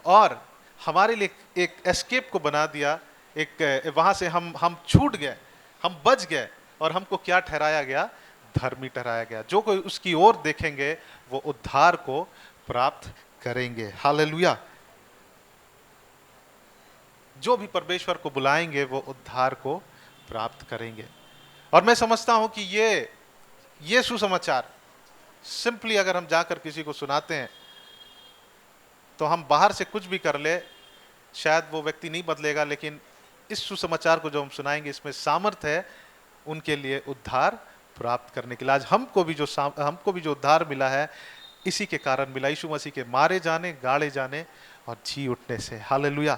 और हमारे लिए एक एस्केप को बना दिया। एक वहां से हम छूट गए, हम बच गए, और हमको क्या ठहराया गया? धर्मी ठहराया गया। जो कोई उसकी ओर देखेंगे वो उद्धार को प्राप्त करेंगे। हालेलुया। जो भी परमेश्वर को बुलाएंगे वो उद्धार को प्राप्त करेंगे। और मैं समझता हूं कि ये सुसमाचार सिंपली अगर हम जाकर किसी को सुनाते हैं तो हम बाहर से कुछ भी कर ले, शायद वो व्यक्ति नहीं बदलेगा, लेकिन इस सुसमाचार को जो हम सुनाएंगे इसमें सामर्थ है उनके लिए उद्धार प्राप्त करने के लिए। आज हमको भी जो उद्धार मिला है, इसी के कारण मिला, यीशु मसीह के मारे जाने, गाड़े जाने और जी उठने से। हालेलुया।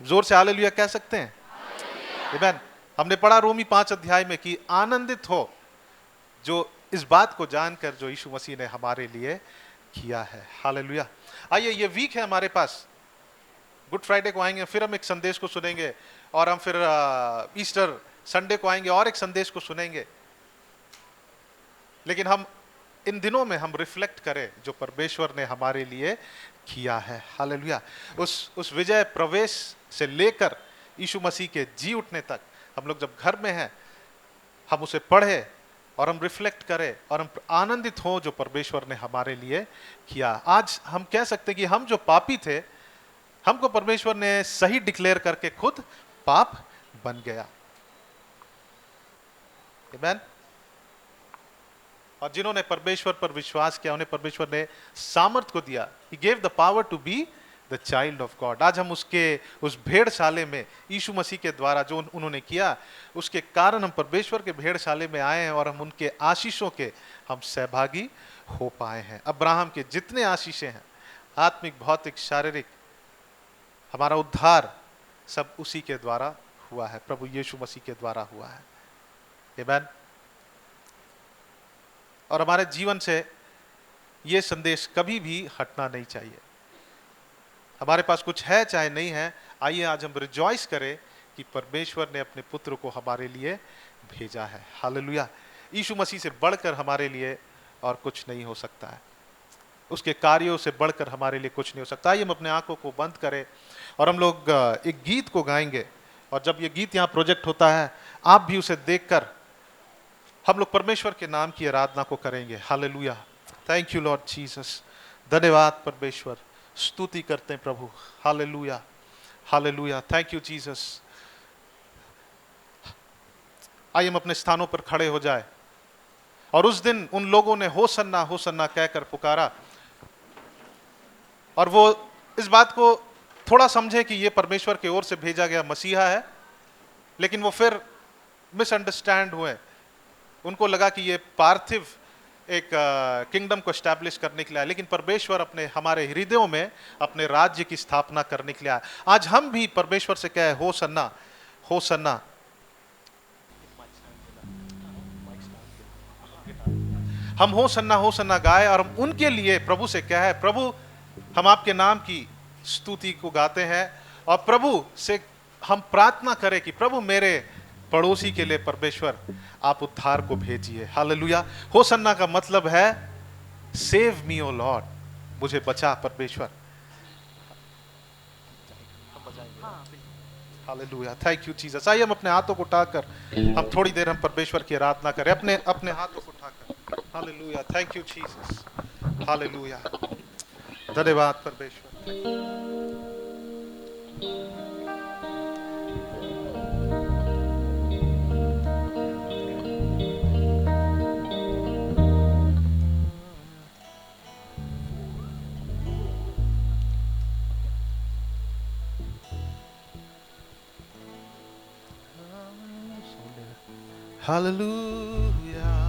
जोर से हालेलुया कह सकते हैं? आमीन। हमने पढ़ा रोमी 5 अध्याय में कि आनंदित हो जो इस बात को जानकर जो यीशु मसीह ने हमारे लिए किया है। हालेलुया। आइए, ये वीक है हमारे पास, गुड फ्राइडे को आएंगे, फिर हम एक संदेश को सुनेंगे, और हम फिर ईस्टर संडे को आएंगे और एक संदेश को सुनेंगे। लेकिन हम इन दिनों में हम रिफ्लेक्ट करें जो परमेश्वर ने हमारे लिए किया है। हालेलुया। उस विजय प्रवेश से लेकर यीशु मसीह के जी उठने तक हम लोग जब घर में हैं, हम उसे पढ़े और हम रिफ्लेक्ट करें और हम आनंदित हों जो परमेश्वर ने हमारे लिए किया। आज हम कह सकते हैं कि हम जो पापी थे, हमको परमेश्वर ने सही डिक्लेयर करके खुद पाप बन गया। आमीन। और जिन्होंने परमेश्वर पर विश्वास किया, उन्हें परमेश्वर ने सामर्थ को दिया। He gave the power to be the child of God। आज हम उस भेड़शाले में यीशु मसीह के द्वारा जो उन्होंने किया, उसके कारण हम परमेश्वर के भेड़शाले में आए हैं, और हम उनके आशीषों के हम सहभागी हो पाए हैं। अब्राहम के जितने आशीषें हैं, आत्मिक, भौतिक, शारीरिक, हमारा उद्धार सब उसी के द्वारा हुआ है, प्रभु यीशु मसीह के द्वारा हुआ है। आमीन। और हमारे जीवन से ये संदेश कभी भी हटना नहीं चाहिए। हमारे पास कुछ है चाहे नहीं है, आइए आज हम रिजॉइस करें कि परमेश्वर ने अपने पुत्र को हमारे लिए भेजा है। हालेलुया। यीशु मसीह से बढ़कर हमारे लिए और कुछ नहीं हो सकता है, उसके कार्यों से बढ़कर हमारे लिए कुछ नहीं हो सकता। आइए हम अपने आंखों को बंद करें और हम लोग एक गीत को गाएंगे, और जब ये गीत यहाँ प्रोजेक्ट होता है, आप भी उसे देखकर हम लोग परमेश्वर के नाम की आराधना को करेंगे। Hallelujah. Thank you lord Jesus. धन्यवाद परमेश्वर, स्तुति करते हैं प्रभु। Hallelujah, hallelujah. Thank you Jesus. आइए हम अपने स्थानों पर खड़े हो जाए। और उस दिन उन लोगों ने होसन्ना होसन्ना कहकर पुकारा, और वो इस बात को थोड़ा समझे कि ये परमेश्वर की ओर से भेजा गया मसीहा है, लेकिन वो फिर मिसअंडरस्टैंड हुए। उनको लगा कि ये पार्थिव एक किंगडम को एस्टैब्लिश करने के लिए आया, लेकिन परमेश्वर अपने हमारे हृदयों में अपने राज्य की स्थापना करने के लिए आया। आज हम भी परमेश्वर से कहे होसन्ना होसन्ना। हम होसन्ना होसन्ना गाए, और हम उनके लिए प्रभु से कहे, प्रभु हम आपके नाम की स्तुति को गाते हैं, और प्रभु से हम प्रार्थना करें कि प्रभु मेरे पड़ोसी के लिए परमेश्वर आप उद्धार को भेजिए। हालेलुया। होसन्ना का मतलब है सेव मी ओ लॉर्ड, मुझे बचा परमेश्वर। बजाएंगे। Hallelujah, thank you Jesus. आइए हम अपने हाथों को उठाकर हम थोड़ी देर हम परमेश्वर की आराधना करें, अपने अपने हाथों को उठाकर। Hallelujah, thank you Jesus. Hallelujah, धन्यवाद परमेश्वर। Hallelujah,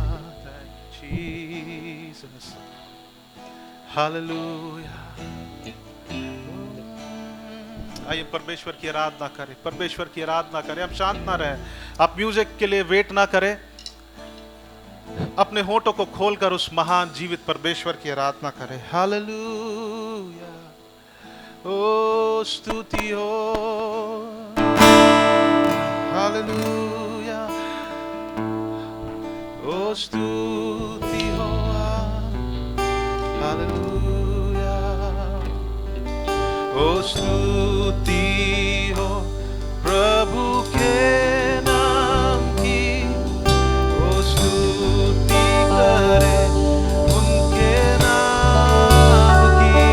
thank you, Jesus. Hallelujah. आइए परमेश्वर की आराधना करें, परमेश्वर की आराधना करें। हम शांत ना रहें, आप म्यूजिक के लिए वेट ना करें, अपने होठों को खोलकर उस महान जीवित परमेश्वर की आराधना करें। हालेलुया, ओ स्तुति हो, हालेलुया, ओ स्तुति हो, हालेलुया, ओ स्तुति हो प्रभु के नाम की, ओ स्तुति करे उनके नाम की,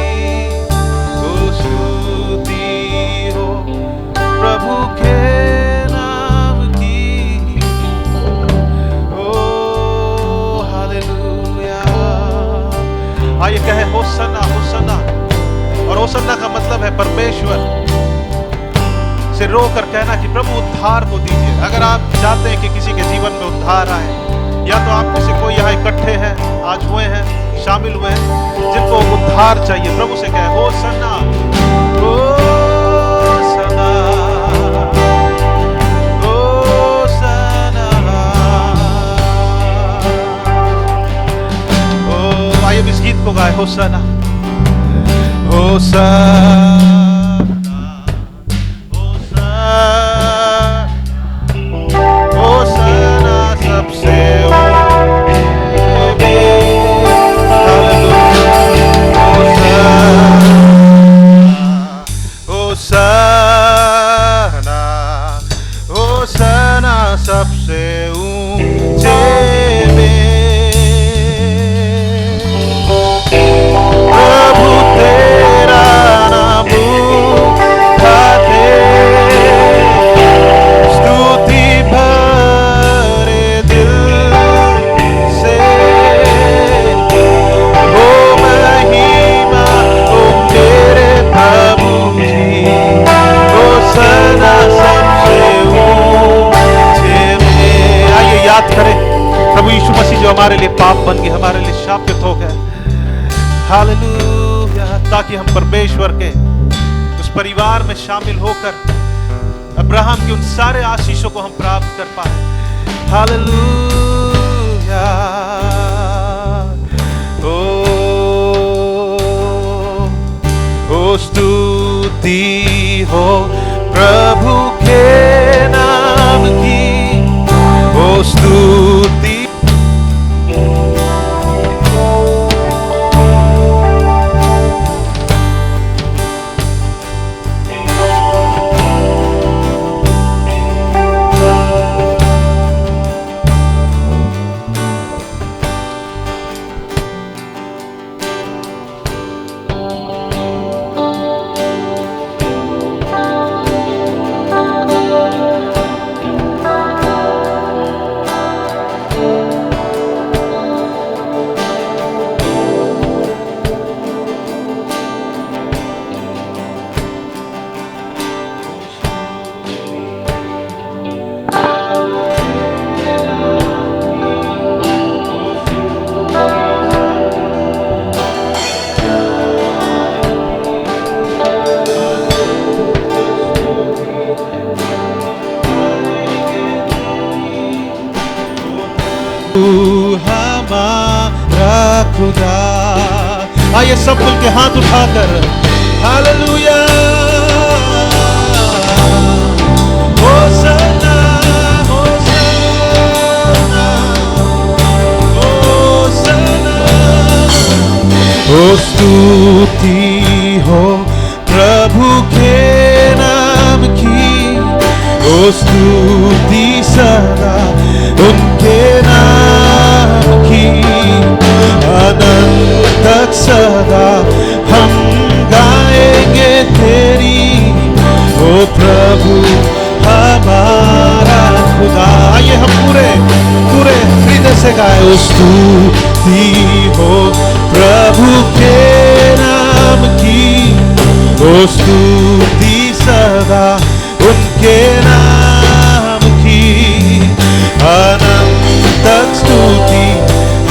ओ स्तुति हो प्रभु के नाम की, ओ हालेलुया। आइए कहे होसन्ना, होसन्ना। और होसन्ना का मतलब है परमेश्वर से रोकर कहना कि प्रभु उद्धार को दीजिए। अगर आप चाहते हैं कि किसी के जीवन में उद्धार आए, या तो आप किसी को यहाँ इकट्ठे हैं, आज हुए हैं, शामिल हुए हैं, जिनको उद्धार चाहिए, प्रभु से कहे होसन्ना, होसन्ना, होसन्ना। ओ आइए इस गीत को गाए, होसन्ना, होसन्ना, होसन्ना सबसे ऊंचे, होसन्ना, होसन्ना सबसे ऊंचे में। प्रभु तेरा नाम उठाते, स्तुति भरे दिल से, हो महिमा ओ मेरे प्रभु जी, होसन्ना सबसे ऊंचे में। आइए याद करें प्रभु यीशु मसीह जो हमारे लिए पाप बन गए, हमारे लिए शापित हो गए। हालेलुया, ताकि हम परमेश्वर के उस परिवार में शामिल होकर अब्राहम की उन सारे आशीषों को हम प्राप्त कर पाए। हालेलुया, ओ स्तुति हो प्रभु के नाम की, ओ स्तुति। हमारा खुदा। आइए सब मिल के हाथ उठाकर हालेलुया, होसन्ना, होसन्ना, होसन्ना, ओ स्तुति हो प्रभु के नाम ओ स्तुति सदा उनके नाम की, अनंत तक सदा हम गाएंगे तेरी, ओ प्रभु हमारा खुदा। आइए हम पूरे पूरे हृदय से गाए, ओ स्तुति हो प्रभु के नाम की, ओ स्तुति सदा उनके नाम की, अनंत तक स्तुति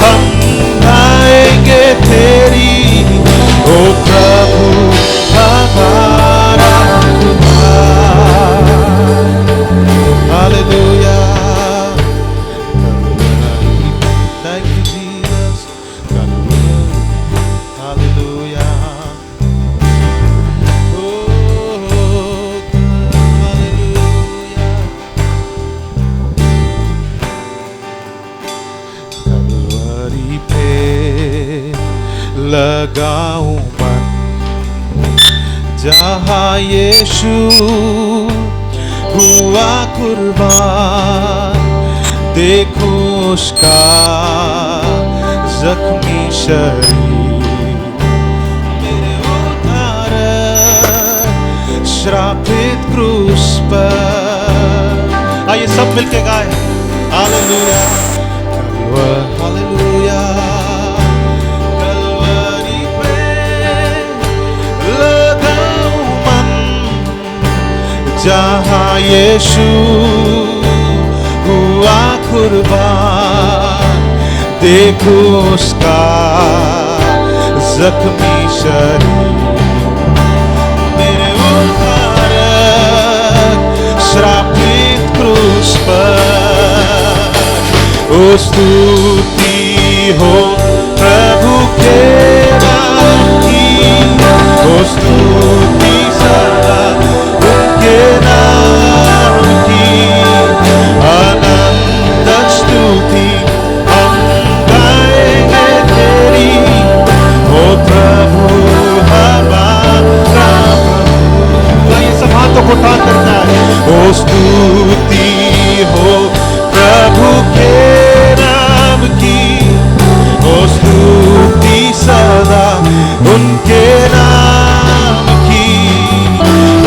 हम गाएंगे तेरी, ओ प्रभु हमारा खुदा। Hallelujah, thank you Jesus, hallelujah, लगाऊं मन जहाँ यीशु हुआ कुर्बान, देखूं उसका जख्मी शरीर, मेरे उधार श्रापित क्रूस पर। आइए सब मिलके गाए, हालेलुया, हालेलुया। जहाँ यीशु हुआ कुर्बान, देखूं उसका जख्मी शरीर, मेरे उधारक श्रापित क्रूस पर। ओ स्तुति हो प्रभु के नाम की, ओ स्तुति सदा उनके नाम की, अनंत स्तुति हम गाएंगे तेरी, ओ प्रभु हमारा प्रभु। ये सब हाथों को उठा करता है, ओ स्तुति हो प्रभु के नाम की, ओ स्तुति सदा उनके नाम की,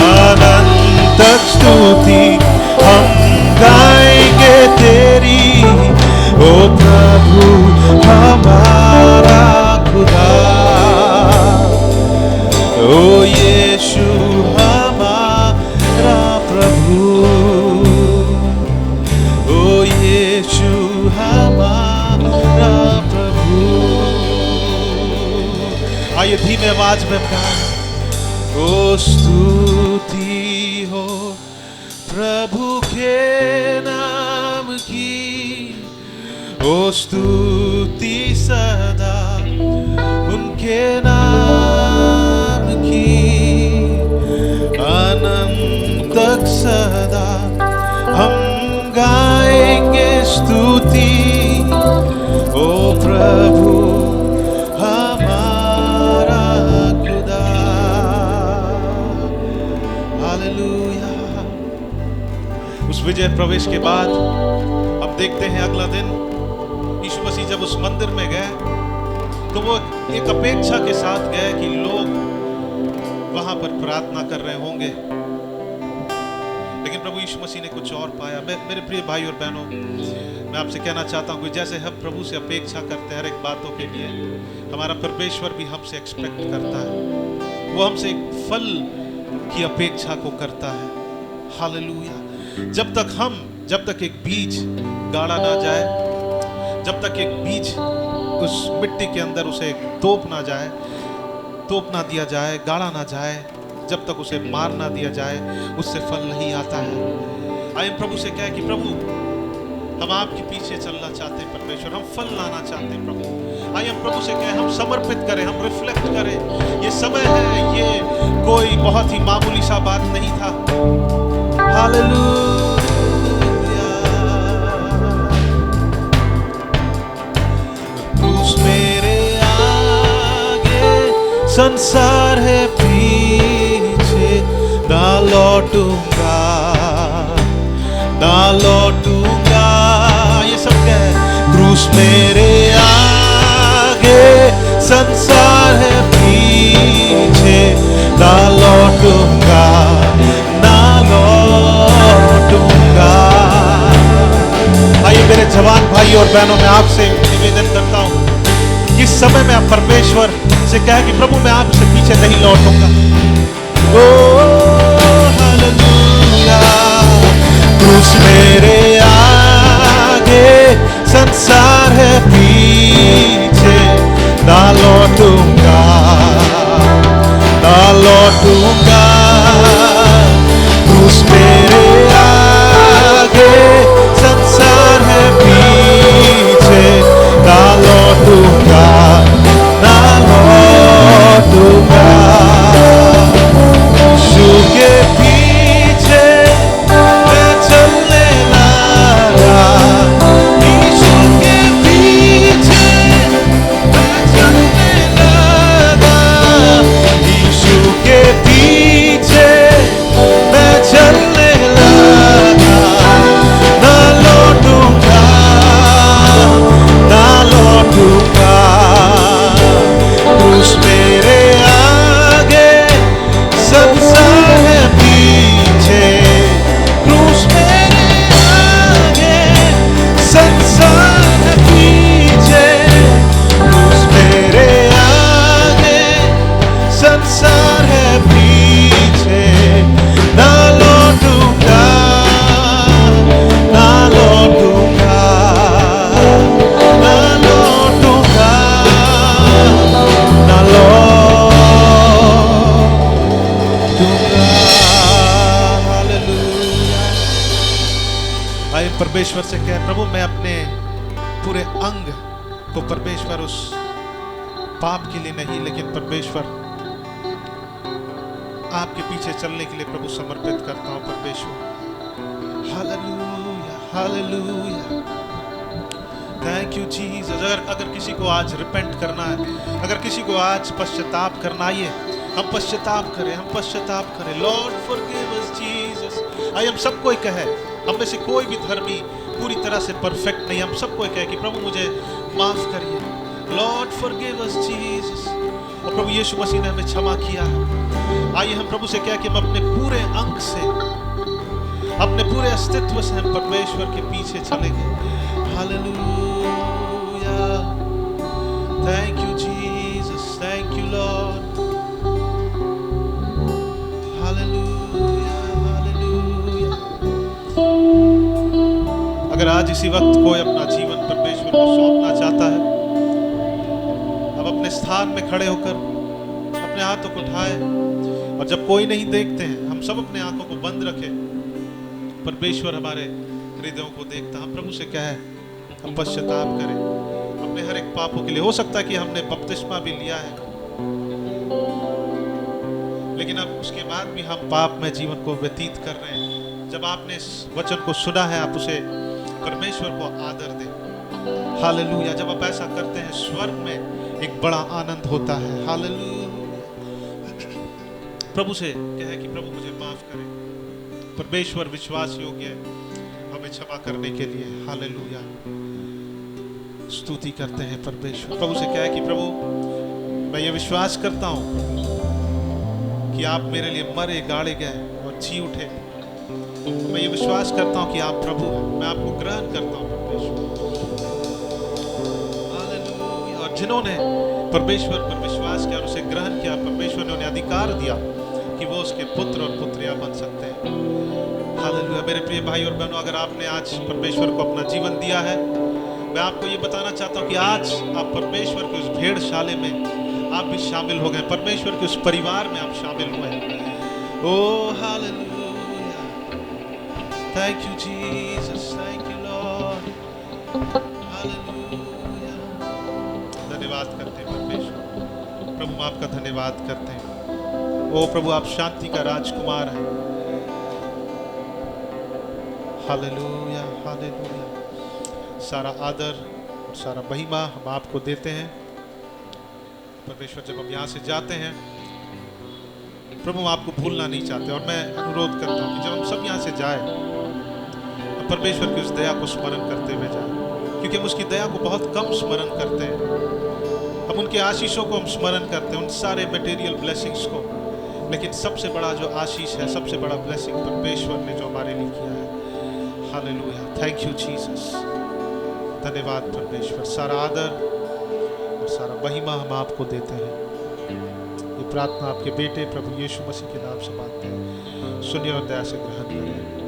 अनंत स्तुति हम गाएंगे तेरी, ओ प्रभु हमारा खुदा, ओ यीशु हमारा प्रभु, ओ यीशु हमारा प्रभु। आइए धीमे आवाज में गाएं, ओ स्तुति हो प्रभु के नाम की, ओ स्तुति सदा उनके नाम की, अनंत तक सदा हम गाएंगे स्तुति, ओ प्रभु हमारा खुदा। हालेलुया। उस विजय प्रवेश के बाद अब देखते हैं अगला दिन यीशु मसीह जब उस मंदिर में गए तो वो एक अपेक्षा के साथ गए कि लोग वहां पर प्रार्थना कर रहे होंगे, लेकिन प्रभु यीशु मसीह ने कुछ और पाया। मेरे प्रिय भाई और बहनों, मैं आपसे कहना चाहता हूं कि जैसे हम प्रभु से अपेक्षा करते हैं हर एक बातों के लिए, हमारा परमेश्वर भी हमसे एक्सपेक्ट करता है, वो हमसे एक फल की अपेक्षा को करता है। हालेलुया। जब तक एक बीज गाड़ा ना जाए, जब तक एक बीज उस मिट्टी के अंदर उसे तोप ना दिया जाए, गाड़ा ना जाए, जब तक उसे मार ना दिया जाए, उससे फल नहीं आता है। आइए प्रभु से कहें कि प्रभु हम आपके पीछे चलना चाहते हैं परमेश्वर, हम फल लाना चाहते हैं प्रभु। आइए हम प्रभु से कहें, हम समर्पित करें, हम रिफ्लेक्ट करें। ये समय है, ये कोई बहुत ही मामूली सा बात नहीं था। हालेलुया। क्रूस मेरे आगे, संसार है पीछे, ना लौटूंगा ना लौटूंगा। ये सब क्या है? क्रूस मेरे आगे, संसार है पीछे, ना लौटूंगा, ना लौटूंगा। आइए मेरे जवान भाई और बहनों, मैं आपसे निवेदन करता हूं, इस समय में आप परमेश्वर से कहे कि प्रभु मैं आपसे पीछे नहीं लौटूंगा। ओ हालेलुया। क्रूस मेरे आगे, संसार है पीछे, ना लौटूंगा, ना लौटूंगा। क्रूस मेरे आगे, संसार है पीछे, ना लौटूंगा, ना लौटूंगा। यीशु के पीछे मैं चलने लगा, यीशु के पीछे मैं चलने लगा, यीशु के पीछे मैं चलने लगा, ना लौटूंगा, ना लौटूंगा। क्रूस मेरे आगे, संसार है पीछे, क्रूस मेरे आगे, संसार है पीछे, क्रूस मेरे आगे, संसार है पीछे, ना लौटूंगा, ना लौटूंगा, ना लौटूंगा, ना लौटूंगा। हालेलुया। आइए परमेश्वर से कहें, प्रभु मैं अपने पूरे अंग को परमेश्वर उस पाप के लिए नहीं, लेकिन परमेश्वर आपके पीछे चलने के लिए प्रभु समर्पित करता हूं परमेश्वर। Hallelujah, hallelujah. Thank you Jesus. अगर किसी को आज रिपेंट करना है, अगर किसी को आज पश्चाताप करना, आइए हम पश्चाताप करें, हम पश्चाताप करें। लॉर्ड फॉरगिव अस जीसस। आइए हम सबको ही कहे, हम में से कोई भी धर्मी पूरी तरह से परफेक्ट नहीं, हम सबको ही कहे कि प्रभु मुझे माफ करिए। लॉर्ड फॉरगिव अस जीसस। और प्रभु यीशु मसीह ने हमें क्षमा किया है। आइए हम प्रभु से कहें कि हम अपने पूरे अंग से, अपने पूरे अस्तित्व से हम परमेश्वर के पीछे चलेंगे। Hallelujah. Thank you Jesus, thank you Lord. Hallelujah, hallelujah. अगर आज इसी वक्त कोई अपना जीवन परमेश्वर को सौंपना चाहता है, अब अपने स्थान में खड़े होकर अपने हाथों को उठाए, और जब कोई नहीं देखते हैं, हम सब अपने आंखों को बंद रखें। परमेश्वर हमारे हृदयों को देखता। हम प्रभु से कहें, हम पश्चाताप करें अपने हर एक पापों के लिए। हो सकता है कि हमने बपतिस्मा भी लिया है, लेकिन अब उसके बाद भी हम पाप में जीवन को व्यतीत कर रहे हैं। जब आपने इस वचन को सुना है, आप उसे परमेश्वर को आदर दें। हालेलुया। जब आप ऐसा करते हैं, स्वर्ग में एक बड़ा आनंद होता है। हालेलुया। प्रभु से कहे कि प्रभु मुझे माफ करें। परमेश्वर विश्वास योग्य है हमें क्षमा करने के लिए। हालेलुया। स्तुति करते हैं परमेश्वर। प्रभु से कहे कि प्रभु मैं ये विश्वास करता हूं कि आप मेरे लिए मरे, गाड़े गए और जी उठे। मैं ये विश्वास करता हूं कि आप प्रभु हैं। मैं आपको ग्रहण करता हूं परमेश्वर। हालेलुया। और जिन्होंने परमेश्वर पर विश्वास किया और उसे ग्रहण किया, परमेश्वर ने उन्हें अधिकार दिया कि वो उसके पुत्र और पुत्रियां बन सकते हैं। हालेलुया। मेरे प्रिय भाई और बहनों, अगर आपने आज परमेश्वर को अपना जीवन दिया है, मैं आपको ये बताना चाहता हूँ कि आज आप परमेश्वर के उस भेड़शाले में आप भी शामिल हो गए। परमेश्वर के उस परिवार में आप शामिल हुए हैं। Oh hallelujah. Thank you Jesus, thank you Lord. Hallelujah. धन्यवाद करते हैं परमेश्वर। प्रभु हम आपका धन्यवाद करते हैं। ओ प्रभु, आप शांति का राजकुमार हैं। Hallelujah, hallelujah. सारा आदर और सारा महिमा हम आपको देते हैं परमेश्वर। जब हम यहाँ से जाते हैं प्रभु, हम आपको भूलना नहीं चाहते, और मैं अनुरोध करता हूँ कि जब हम सब यहाँ से जाए, परमेश्वर की उस दया को स्मरण करते हुए जाएं, क्योंकि हम उसकी दया को बहुत कम स्मरण करते हैं। हम उनके आशीषों को हम स्मरण करते हैं, उन सारे मटेरियल ब्लेसिंग्स को, लेकिन सबसे बड़ा जो आशीष है, सबसे बड़ा ब्लेसिंग परमेश्वर ने जो हमारे लिए किया है। Hallelujah, thank you Jesus. धन्यवाद परमेश्वर, सारा आदर और सारा महिमा हम आपको देते हैं। ये प्रार्थना आपके बेटे प्रभु यीशु मसीह के नाम से मांगते हैं, सुनिए और दया से ग्रहण करें।